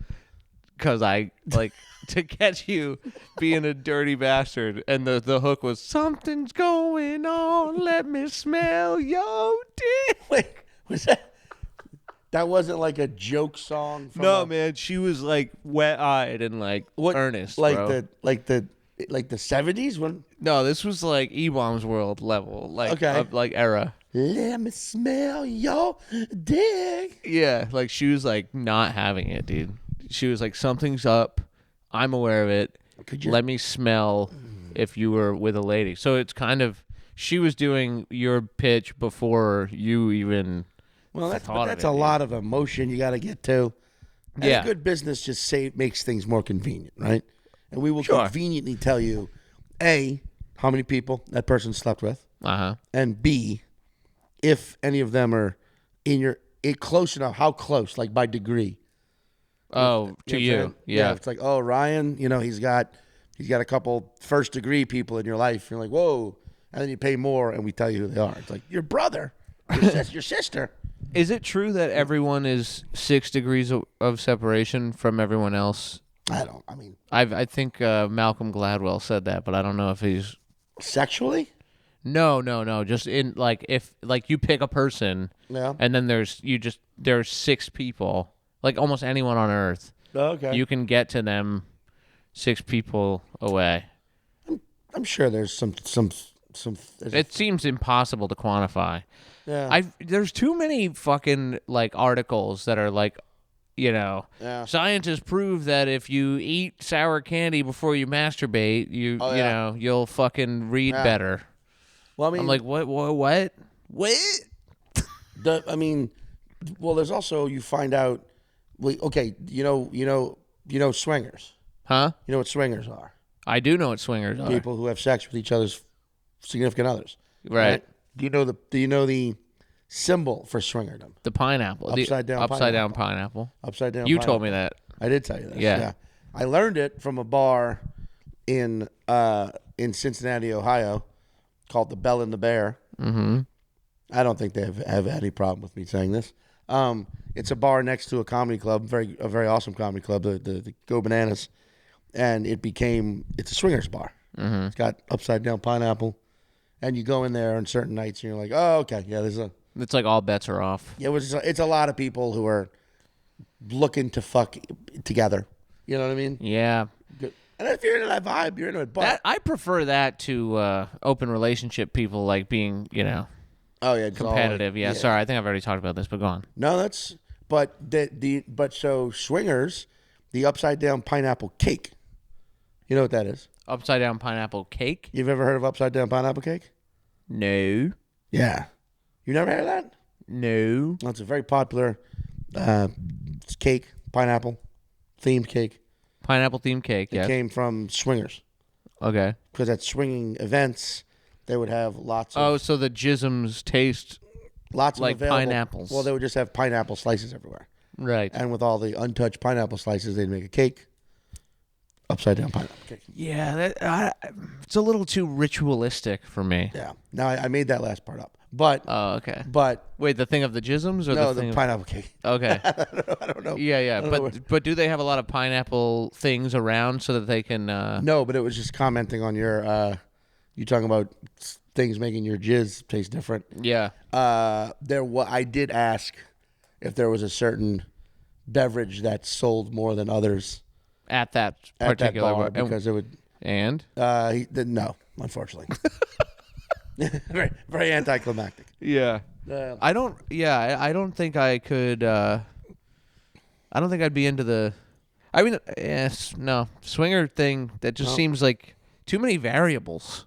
Cause I like to catch you being a dirty bastard. And the hook was, something's going on. Let me smell your dick. Wait, was that wasn't like a joke song? No, man. She was like wet eyed and like earnest. Like bro. the 70s when? No, this was like E-Bombs World level, like like era. Let me smell your dick. Yeah, like she was like not having it, dude. She was like, something's up. I'm aware of it. Let me smell if you were with a lady. So it's kind of, she was doing your pitch before you even that's a lot of emotion you got to get to. And yeah. A good business just makes things more convenient, right? And we will conveniently tell you, A, how many people that person slept with, and B, if any of them are close enough, how close, like by degree. Oh, to you. Yeah. It's like, oh, Ryan, he's got a couple first degree people in your life. You're like, whoa. And then you pay more and we tell you who they are. It's like, your brother, your sister. Is it true that everyone is 6 degrees of separation from everyone else? I think Malcolm Gladwell said that, but I don't know if he's sexually. No. Just in like if like you pick a person, and then there's 6 people, like almost anyone on Earth. Okay. You can get to them 6 people away. I'm sure there's some. It seems impossible to quantify. Yeah. There's too many fucking like articles that are like, scientists prove that if you eat sour candy before you masturbate, you'll fucking read better. Well, I mean, I'm like, what? There's also, you find out. Okay, you know swingers. Huh? You know what swingers are? I do know what swingers are. People who have sex with each other's significant others. Right. Do you know the symbol for swingerdom? The pineapple. Upside down pineapple. Upside down. You told me that. I did tell you that. Yeah. I learned it from a bar in Cincinnati, Ohio, called the Bell and the Bear. Mm-hmm. I don't think they have any problem with me saying this. It's a bar next to a comedy club, a very awesome comedy club, the Go Bananas, and it's a swingers bar. Mm-hmm. It's got upside down pineapple, and you go in there on certain nights, and you're like, oh, okay, yeah, It's like all bets are off. Yeah, it's a lot of people who are looking to fuck together. You know what I mean? Yeah. Good. And if you're into that vibe, you're into it. But I prefer that to open relationship people like being, oh yeah, competitive. Yeah, sorry, I think I've already talked about this, but go on. No, so swingers, the upside down pineapple cake. You know what that is? Upside down pineapple cake? You've ever heard of upside down pineapple cake? No. Yeah. You never heard of that? No. Well, it's a very popular cake, pineapple themed cake. Pineapple themed cake, yeah. It came from swingers. Okay. Because at swinging events, they would have lots of... Oh, so the jisms taste lots like of available, pineapples. Well, they would just have pineapple slices everywhere. Right. And with all the untouched pineapple slices, they'd make a cake. Upside down pineapple cake. Yeah, it's a little too ritualistic for me. Yeah. Now, I made that last part up. But... Oh, okay. But... Wait, the thing of the jisms? Or No, the thing pineapple cake. Okay. I don't know. Yeah. But do they have a lot of pineapple things around so that they can... No, but it was just commenting on your... you talking about things making your jizz taste different. Yeah. I did ask if there was a certain beverage that sold more than others At that particular bar, bar. because it would... And? No, unfortunately. very, very anticlimactic. Yeah. I don't think I could... I don't think I'd be into the... I mean, yes, no. Swinger thing, that just seems like too many variables.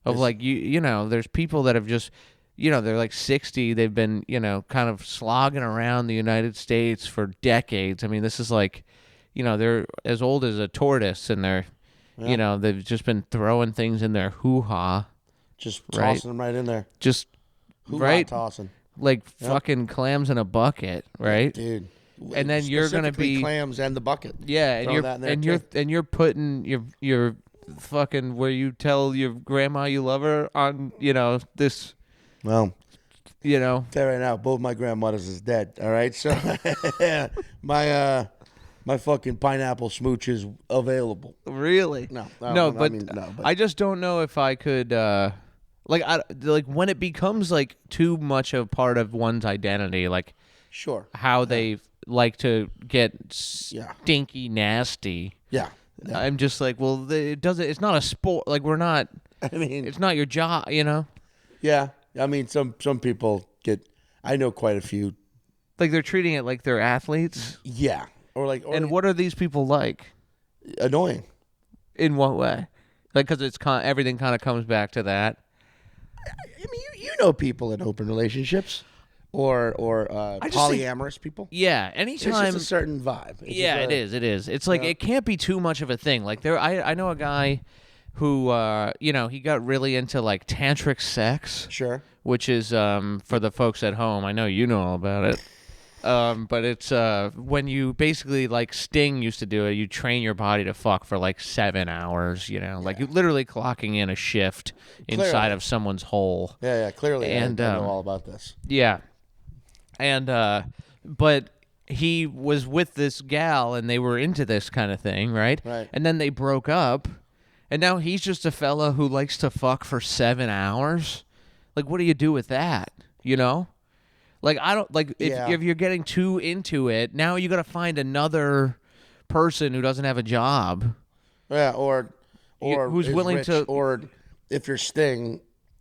Of like, there's people that have just... they're like 60. They've been, kind of slogging around the United States for decades. I mean, this is like... they're as old as a tortoise, and they're, they've just been throwing things in their hoo-ha. Just tossing them right in there. Just, hoo-ha right? Tossing. Like fucking clams in a bucket, right? Dude. And then you're going to be... clams and the bucket. Yeah, and you're putting your fucking, where you tell your grandma you love her on, this... Well... Tell right now, both my grandmothers is dead, all right? So, my fucking pineapple smooch is available. Really? No, but I just don't know if I could. Like when it becomes like too much of part of one's identity, like sure how they like to get stinky nasty. Yeah. I'm just like, well, it's not a sport. Like we're not. I mean, it's not your job, Yeah, I mean, some people get. I know quite a few. Like they're treating it like they're athletes. Yeah. And what are these people like? Annoying. In what way? Like, because everything kind of comes back to that. I mean, you know people in open relationships or polyamorous people. Yeah, anytime. It's just a certain vibe. It is. It's like it can't be too much of a thing. Like I know a guy who he got really into like tantric sex. Sure. Which is for the folks at home. I know you know all about it. But it's when you basically, like Sting used to do it, you train your body to fuck for like 7 hours, like you literally clocking in a shift inside of someone's hole. Yeah, clearly. And I know all about this. Yeah. And but he was with this gal and they were into this kind of thing, right? Right. And then they broke up, and now he's just a fella who likes to fuck for 7 hours. Like, what do you do with that? Like, I don't, like, if you're getting too into it, now you got to find another person who doesn't have a job. Yeah, or who's willing rich, to, or if your Sting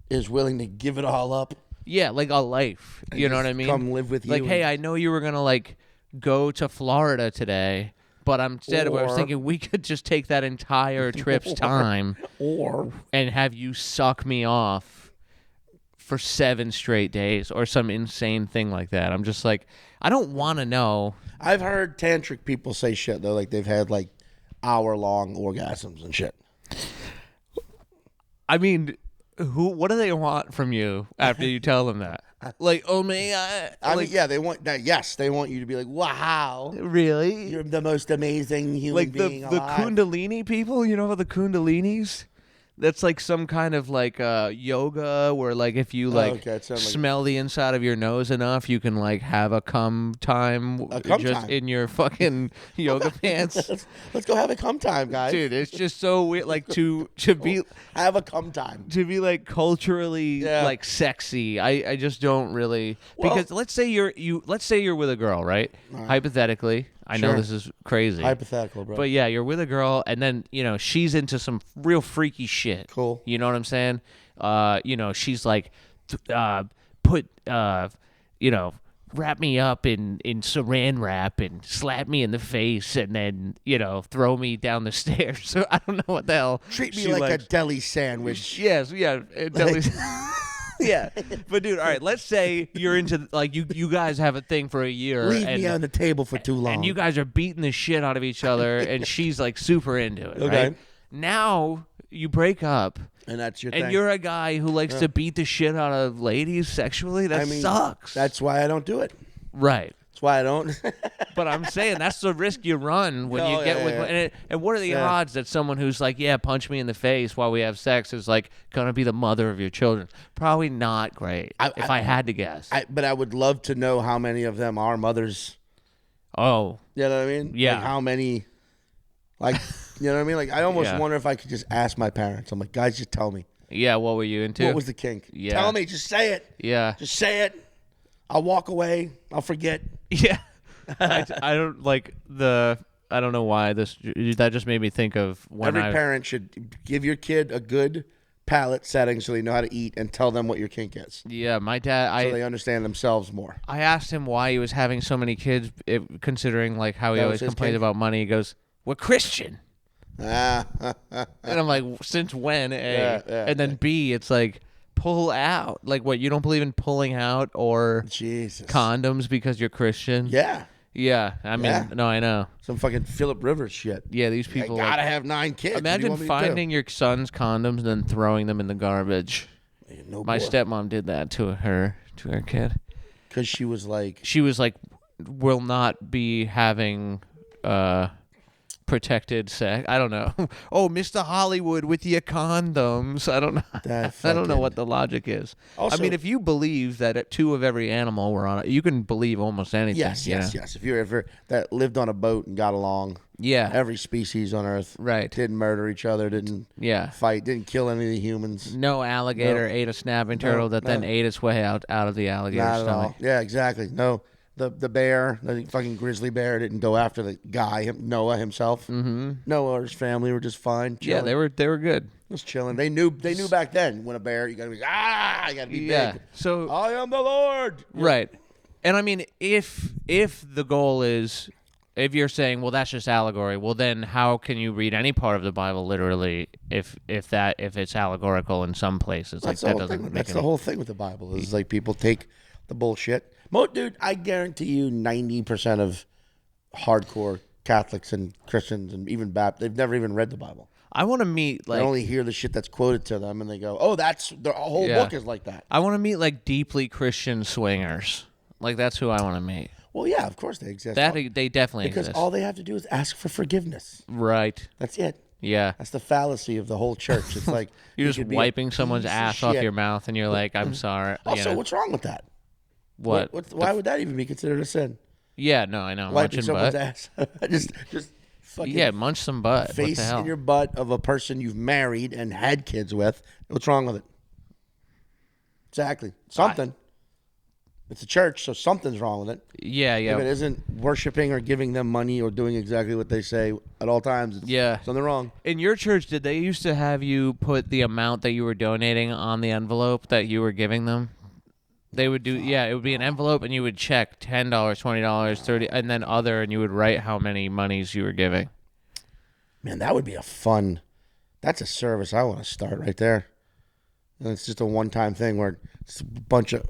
is willing to give it all up. Yeah, like a life. You know what I mean? Come live with you. Like, hey, I know you were going to, like, go to Florida today, but instead I was thinking we could just take that entire trip's time and have you suck me off for 7 straight days or some insane thing like that. I'm just like, I don't want to know. I've heard tantric people say shit though, like they've had like hour-long orgasms and shit. I mean, what do they want from you after you tell them that? Like, oh man, I mean, yeah, they want that. Yes, they want you to be like, wow, really? You're the most amazing human like being the alive. Kundalini people. You know the Kundalinis? That's like some kind of like yoga where like if you like smell the inside of your nose enough, you can like have a cum time in your fucking yoga pants. Let's go have a cum time, guys. Dude, it's just so weird. Like to be have a cum time. To be like culturally like sexy. I just don't really because let's say you're with a girl, right? Hypothetically. I know this is crazy. Hypothetical, bro. But yeah, you're with a girl, and then, she's into some real freaky shit. Cool. You know what I'm saying? She's like, wrap me up in saran wrap and slap me in the face and then, throw me down the stairs. So I don't know what the hell. Treat me like a deli sandwich. Yes, yeah. Deli Yeah, but dude, all right. Let's say you're into like you guys have a thing for a year. Leave me on the table for too long, and you guys are beating the shit out of each other, and she's like super into it. Okay. Right? Now you break up, and that's your and thing. You're a guy who likes to beat the shit out of ladies sexually. That sucks. That's why I don't do it. Right. That's why I don't. But I'm saying that's the risk you run when you get with. And what are the odds that someone who's like, punch me in the face while we have sex is like gonna be the mother of your children? Probably not great. If I had to guess. But I would love to know how many of them are mothers. Oh. You know what I mean? Yeah. Like how many? Like, you know what I mean? Like I almost wonder if I could just ask my parents. I'm like, guys, just tell me. Yeah. What were you into? What was the kink? Yeah. Tell me. Just say it. Yeah. Just say it. I'll walk away. I'll forget. Yeah. I don't like the. I don't know why that just made me think of when every parent should give your kid a good palate setting so they know how to eat and tell them what your kink is. Yeah, my dad. So they understand themselves more. I asked him why he was having so many kids, considering like how he always complained about money. He goes, "We're Christian." And I'm like, since when? A, and then B, it's like. Pull out? Like what? You don't believe in pulling out or condoms because you're Christian? Yeah. Yeah. I mean, no, I know. Some fucking Phillip Rivers shit. Yeah, these people I gotta have 9 kids. Imagine finding your son's condoms and then throwing them in the garbage. My stepmom did that to her kid. Because she was like, will not be having protected sex. I don't know. Oh, Mr. Hollywood with your condoms. I don't know. I don't know what the logic is. Also, I mean, if you believe that 2 of every animal were on it, you can believe almost anything. Yes. If you're ever that lived on a boat and got along, every species on Earth, didn't murder each other, didn't fight, didn't kill any of the humans. No alligator ate a snapping turtle that then ate its way out of the alligator's stomach. All. Yeah, exactly. No. The bear, the fucking grizzly bear, didn't go after the guy, Noah himself. Mm-hmm. Noah or his family were just fine. Chilling. Yeah, they were good. Just chilling. They knew back then when a bear, you gotta be you gotta be big. So I am the Lord. Right. And I mean, if the goal is, if you're saying, well, that's just allegory, well, then how can you read any part of the Bible literally if it's allegorical in some places? That's like that doesn't. Make that's the whole thing with the Bible is like people take the bullshit. Dude, I guarantee you 90% of hardcore Catholics and Christians and even Baptists, they've never even read the Bible. I want to meet they only hear the shit that's quoted to them and they go, oh, that's the whole book is like that. I want to meet like deeply Christian swingers. Like that's who I want to meet. Well, yeah, of course they exist. They definitely because exist. all they have to do is ask for forgiveness. Right. That's it. Yeah. That's the fallacy of the whole church. It's like you're just wiping someone's ass off your mouth and you're like, I'm sorry. Also, what's wrong with that? What? Why would that even be considered a sin? Yeah, no, I know. Wiping someone's ass. just fucking munch some butt. Face what the hell? in your butt of a person you've married and had kids with. What's wrong with it? Exactly. Something. It's a church, so something's wrong with it. Yeah. If it isn't worshiping or giving them money or doing exactly what they say at all times, it's something wrong. In your church, did they used to have you put the amount that you were donating on the envelope that you were giving them? They would do, it would be an envelope, and you would check $10, $20, $30, and then other, and you would write how many monies you were giving. Man, that would be that's a service I want to start right there. And it's just a one-time thing where it's a bunch of,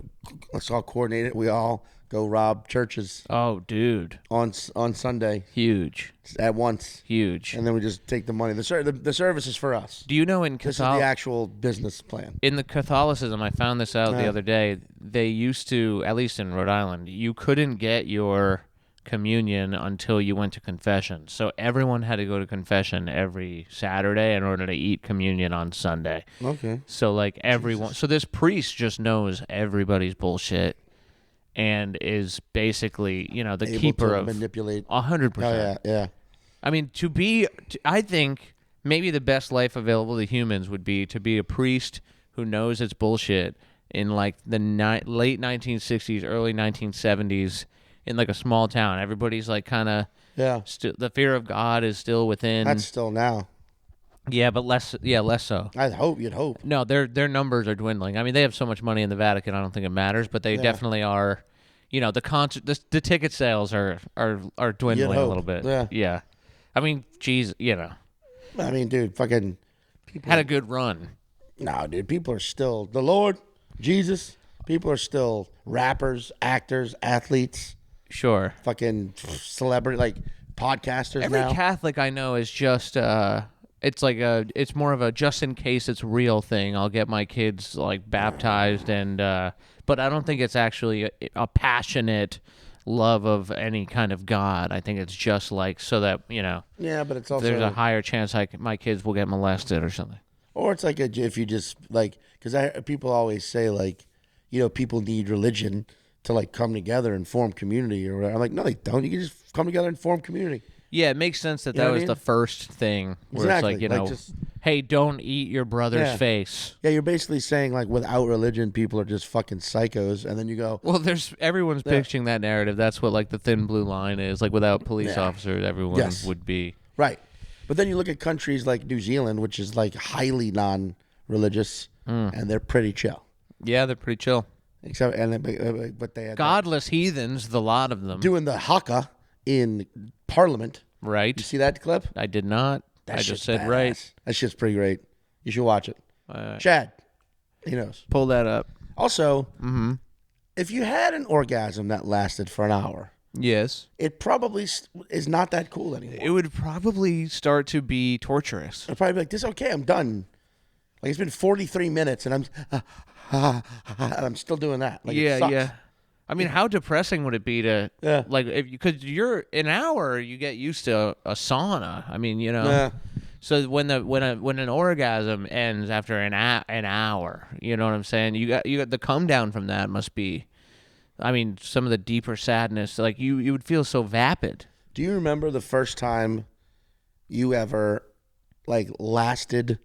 let's all coordinate it. We all go rob churches. Oh, dude. On Sunday. Huge. At once. Huge. And then we just take the money. The service is for us. Do you know this is the actual business plan. In the Catholicism, I found this out the other day, they used to, at least in Rhode Island, you couldn't get your communion until you went to confession. So everyone had to go to confession every Saturday in order to eat communion on Sunday. Okay. So like everyone, so this priest just knows everybody's bullshit and is basically, the Able keeper to of manipulate. 100%. Oh yeah. I mean, I think maybe the best life available to humans would be to be a priest who knows it's bullshit in like the late 1960s, early 1970s in like a small town. Everybody's like kind of the fear of God is still within. That's still now. Yeah, but less so. You'd hope. No, their numbers are dwindling. I mean, they have so much money in the Vatican, I don't think it matters, but they definitely are. The ticket sales are dwindling a little bit. Yeah. I mean, geez, I mean, dude, fucking people had a good run. No, dude, people are still the Lord, Jesus. People are still rappers, actors, athletes. Sure. Fucking celebrity, like podcasters. Every now. Catholic I know is just it's more of a just in case it's real thing. I'll get my kids like baptized but I don't think it's actually a passionate love of any kind of God. I think it's just like so that Yeah, but it's also there's a higher chance my kids will get molested or something. Or it's like if you just like because people always say like people need religion to like come together and form community or whatever. I'm like, no, they don't. You can just come together and form community. Yeah, it makes sense that was the first thing where Exactly. it's like, hey, don't eat your brother's face. Yeah, you're basically saying like without religion, people are just fucking psychos, and then you go, well, everyone's pitching that narrative. That's what like the thin blue line is. Like without police officers, everyone would be right. But then you look at countries like New Zealand, which is like highly non-religious, and they're pretty chill. Yeah, they're pretty chill. Except, but they had godless heathens, the lot of them doing the haka in Parliament. Right. You see that clip? I did not. I just said badass. right. That shit's pretty great. You should watch it. Chad, he knows. Pull that up. Also, if you had an orgasm that lasted for an hour, yes, it probably is not that cool anymore. It would probably start to be torturous. I'd probably be like, "This is okay. I'm done." Like it's been 43 minutes, and I'm still doing that. Like, it sucks. I mean, how depressing would it be to like because you're an hour, you get used to a sauna. I mean, So when an orgasm ends after an hour, you know what I'm saying? You got the come down from that must be. I mean, some of the deeper sadness, like you would feel so vapid. Do you remember the first time you ever like lasted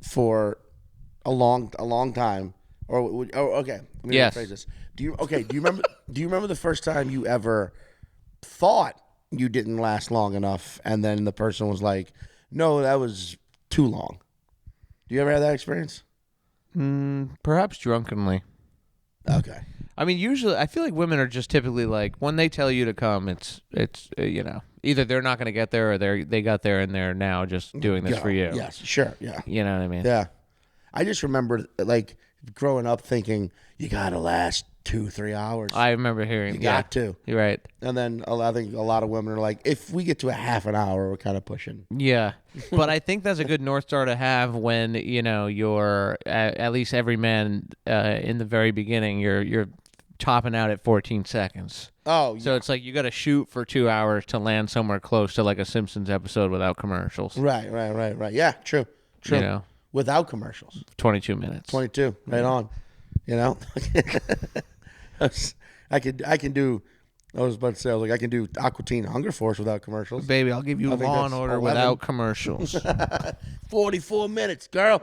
for a long time? Or okay, let me rephrase this. Do you remember? Do you remember the first time you ever thought you didn't last long enough, and then the person was like, "No, that was too long." Do you ever have that experience? Perhaps drunkenly. Okay. I mean, usually I feel like women are just typically like when they tell you to come, it's either they're not going to get there or they got there and they're now just doing this for you. Yes, sure, yeah. You know what I mean? Yeah. I just remember like growing up thinking you gotta last 2-3 hours. I remember hearing you got to. You're right. And then I think a lot of women are like, if we get to a half an hour, we're kind of pushing. Yeah, but I think that's a good North Star to have when you're at least every man in the very beginning. You're topping out at 14 seconds. Oh, yeah. So it's like you got to shoot for 2 hours to land somewhere close to like a Simpsons episode without commercials. Right. Yeah, true. Without commercials. 22 minutes. 22, right on. I can do. I was about to say, I can do Aqua Teen Hunger Force without commercials. Baby, I'll give you Law and Order 11. without commercials. 44 minutes, girl.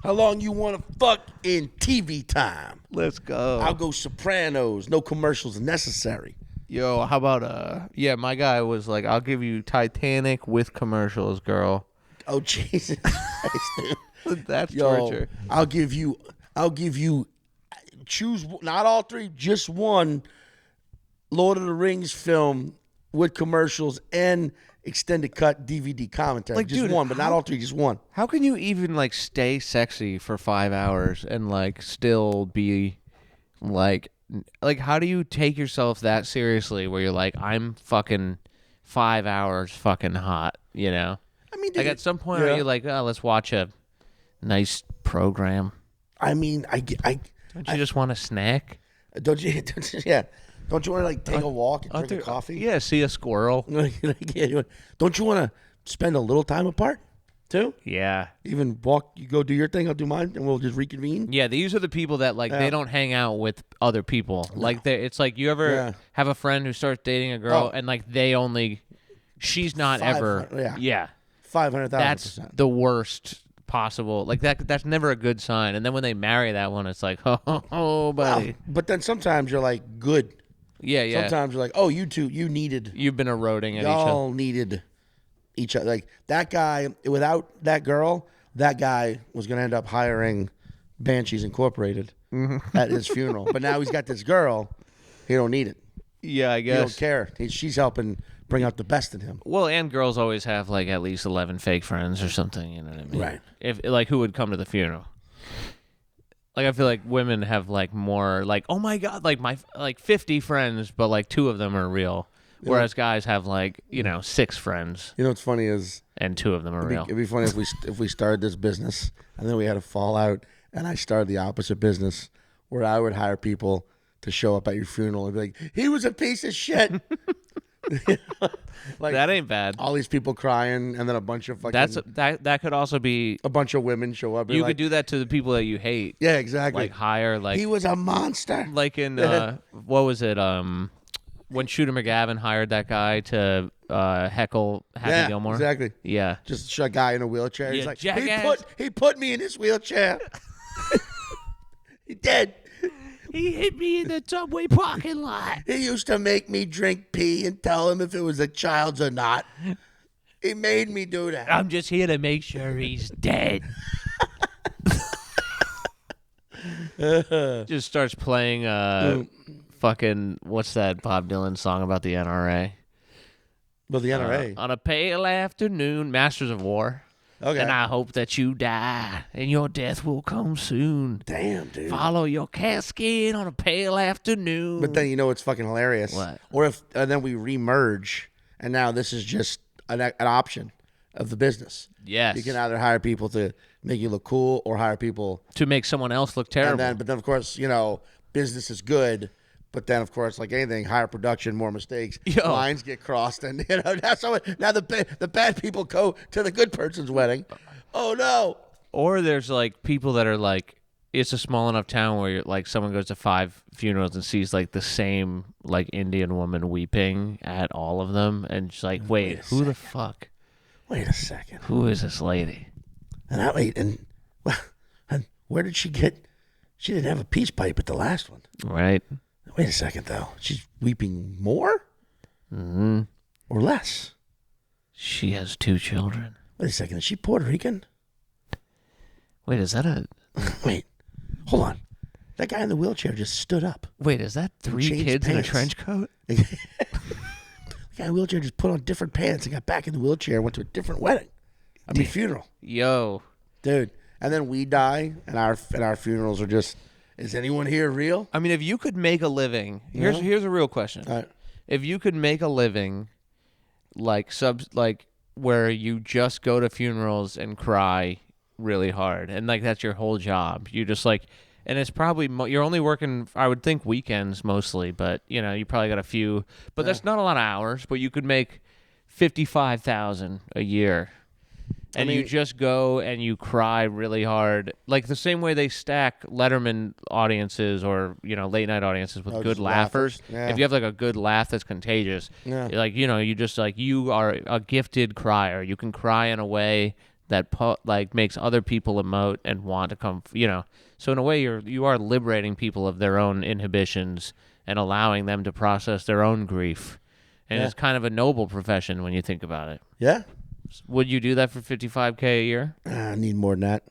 How long you want to fuck in TV time? Let's go. I'll go Sopranos. No commercials necessary. Yo, how about my guy was like, I'll give you Titanic with commercials, girl. Oh, Jesus Christ, dude. That's torture. I'll give you choose not all three, just one Lord of the Rings film with commercials and extended cut DVD commentary. Like, just dude, one, but not all three, just one. How can you even like stay sexy for 5 hours and like still be like how do you take yourself that seriously where you're like, I'm fucking 5 hours fucking hot, I mean, like at some point are you like, oh, let's watch a nice program? I mean, Don't you just want a snack? Don't you? Yeah. Don't you want to like take a walk and drink a coffee? Yeah, see a squirrel. Don't you want to spend a little time apart too? Yeah. Even walk, you go do your thing, I'll do mine, and we'll just reconvene. Yeah, these are the people that like they don't hang out with other people. No. Like it's like you ever have a friend who starts dating a girl and like she's not ever. Yeah. 500,000%. That's the worst possible. Like that's never a good sign. And then when they marry that one, it's like, oh buddy. Well, but then sometimes you're like, good. Yeah. Sometimes you're like, oh, you two, you've been eroding at each other. Y'all needed each other. Like that guy, without that girl, that guy was going to end up hiring Banshees Incorporated at his funeral. But now he's got this girl. He don't need it. Yeah, I guess. He don't care. She's helping bring out the best in him. Well, and girls always have like at least 11 fake friends or something. You know what I mean? Right. If like who would come to the funeral? Like I feel like women have like more like, oh my god, like my 50 friends, but like 2 of them are real. Whereas guys have like 6 friends. You know what's funny is, and 2 of them are real. It'd be funny if we started this business and then we had a fallout, and I started the opposite business where I would hire people to show up at your funeral and be like, he was a piece of shit. Like, that ain't bad. All these people crying, and then a bunch of fucking. That could also be a bunch of women show up. You could do that to the people that you hate. Yeah, exactly. Like hire like he was a monster. Like in what was it? When Shooter McGavin hired that guy to heckle Happy Gilmore. Exactly. Yeah. Just a guy in a wheelchair. Yeah, He's like, jackass. he put me in his wheelchair. He did. He hit me in the subway parking lot. He used to make me drink pee and tell him if it was a child's or not. He made me do that. I'm just here to make sure he's dead. Just starts playing fucking, what's that Bob Dylan song about the NRA? Well, the NRA. On a pale afternoon, Masters of War. Okay. And I hope that you die, and your death will come soon. Damn, dude. Follow your casket on a pale afternoon. But then it's fucking hilarious. What? Or if then we remerge, and now this is just an option of the business. Yes. You can either hire people to make you look cool, or hire people to make someone else look terrible. But then of course, business is good. But then, of course, like anything, higher production, more mistakes. Lines get crossed, and now the bad people go to the good person's wedding. Oh no! Or there's like people that are like, it's a small enough town where like someone goes to 5 funerals and sees like the same like Indian woman weeping at all of them, and she's like, wait who the fuck? Wait a second. Who is this lady? And where did she get? She didn't have a peace pipe at the last one, right? Wait a second, though. She's weeping more? Mm-hmm. Or less? She has 2 children. Wait a second. Is she Puerto Rican? Wait, is that a... Wait. Hold on. That guy in the wheelchair just stood up. Wait, is that 3 kids in a trench coat? The guy in the wheelchair just put on different pants and got back in the wheelchair and went to a different wedding. Funeral. Yo. Dude. And then we die, and our funerals are just... Is anyone here real? I mean, if you could make a living, here's a real question. All right. If you could make a living, like where you just go to funerals and cry really hard, and like that's your whole job, you just like, and it's probably you're only working, I would think, weekends mostly, but you probably got a few, but that's not a lot of hours. But you could make $55,000 a year. And you just go and you cry really hard, like the same way they stack Letterman audiences or late night audiences with good laughers. Yeah. If you have like a good laugh that's contagious, like you just like you are a gifted crier. You can cry in a way that like makes other people emote and want to come. So in a way you are liberating people of their own inhibitions and allowing them to process their own grief. And it's kind of a noble profession when you think about it. Yeah. Would you do that for $55K a year? I need more than that.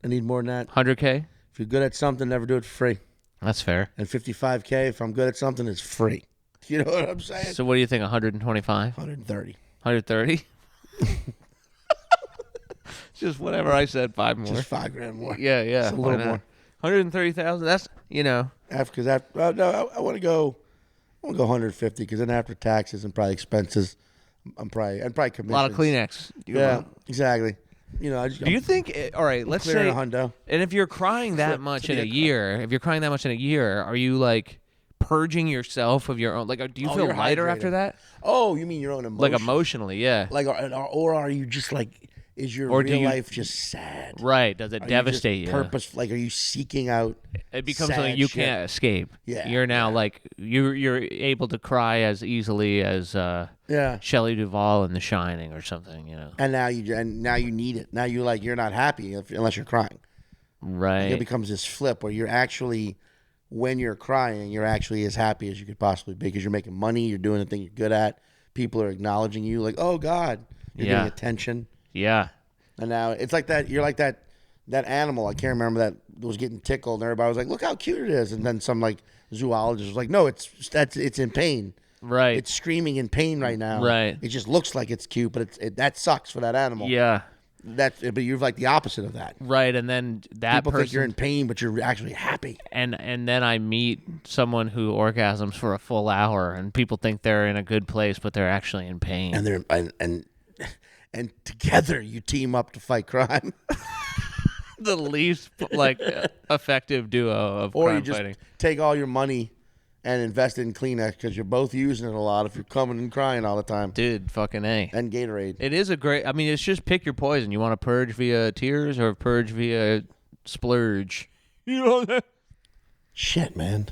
100K? If you're good at something, never do it for free. That's fair. And $55K, if I'm good at something, it's free. You know what I'm saying? So what do you think, 125? 130. 130? Just whatever I said, 5 more. Just $5,000 more. Yeah. Just a little more. 130,000. That's Because I want to go 150 because then after taxes and probably expenses, and probably commissions. A lot of Kleenex. Yeah, exactly. Do you think? All right, let's say. A hundo. And if you're crying that much in a year, are you like purging yourself of your own. Like, do you feel you're lighter hydrated. after that? Oh, you mean your own emotion? Like emotionally, yeah. Like, or are you just like, is your real life just sad? Right. Does it devastate you? Like, are you seeking out? It becomes something you can't escape. Yeah. You're now like you're able to cry as easily as Shelley Duvall in The Shining or something, you know. And now you need it. Now you're not happy unless you're crying. Right. Like, it becomes this flip where you're actually, when you're crying, you're actually as happy as you could possibly be because you're making money, you're doing the thing you're good at. People are acknowledging you, like, oh God, you're getting attention. Yeah. And now it's like that. You're like that animal. I can't remember that was getting tickled, and everybody was like, "Look how cute it is." And then some like zoologist was like, "No, it's in pain. Right. It's screaming in pain right now. Right. It just looks like it's cute, but that sucks for that animal. Yeah. But you're like the opposite of that. Right. And then that people think you're in pain, but you're actually happy. And then I meet someone who orgasms for a full hour, and people think they're in a good place, but they're actually in pain. And they're and together you team up to fight crime. The least effective duo of or crime you just fighting. Take all your money and invest it in Kleenex because you're both using it a lot if you're coming and crying all the time. Dude, fucking A. And Gatorade. It is a great, I mean, it's just pick your poison. You want to purge via tears or purge via splurge? You know that? Shit, man.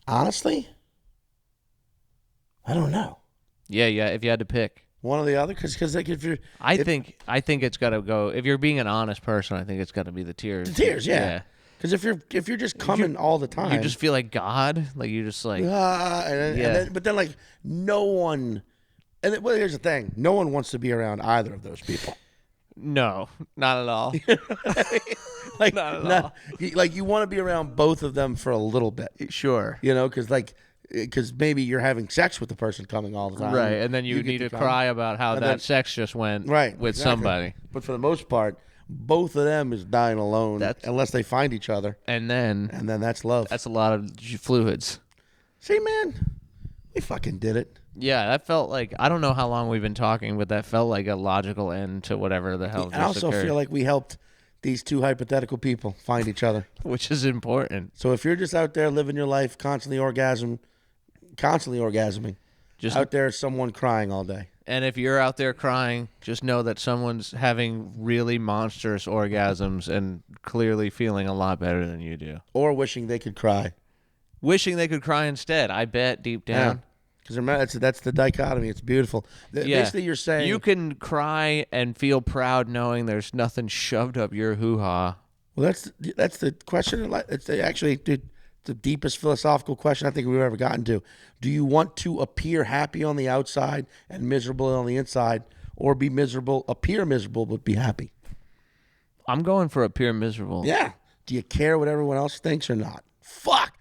Honestly, I don't know. Yeah, if you had to pick. One or the other, because like if you're, I think it's got to go. If you're being an honest person, I think it's got to be the tears. The tears, yeah. Because if you're just coming all the time, you just feel like God, like you just like but then like no one, well, here's the thing: no one wants to be around either of those people. No, not at all. Like not at all. Like you want to be around both of them for a little bit, sure. You know, because maybe you're having sex with the person coming all the time, right? And then you need to cry about how that sex just went with somebody. But for the most part, both of them is dying alone unless they find each other. And then that's love. That's a lot of fluids. See, man, we fucking did it. Yeah, that felt like, I don't know how long we've been talking, but that felt like a logical end to whatever the hell just I also occurred. feel like we helped these two hypothetical people find each other. Which is important. So if you're just out there living your life, constantly orgasming, just out there, someone crying all day. And if you're out there crying, just know that someone's having really monstrous orgasms and clearly feeling a lot better than you do. Or wishing they could cry. Wishing they could cry instead, I bet, deep down. Because that's the dichotomy. It's beautiful. Basically, you're saying you can cry and feel proud knowing there's nothing shoved up your hoo-ha. Well, that's the question. It's actually the deepest philosophical question I think we've ever gotten to. Do you want to appear happy on the outside and miserable on the inside, or be miserable, appear miserable, but be happy? I'm going for appear miserable. Yeah. Do you care what everyone else thinks or not? Fuck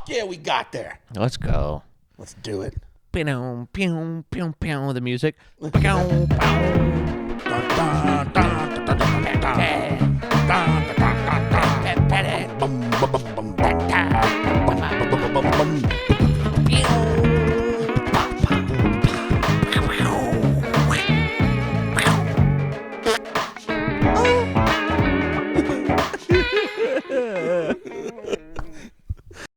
yeah, we got there. Let's go. Let's do it. Pew, pew, pew, pew, the music. Dun, dun, dun.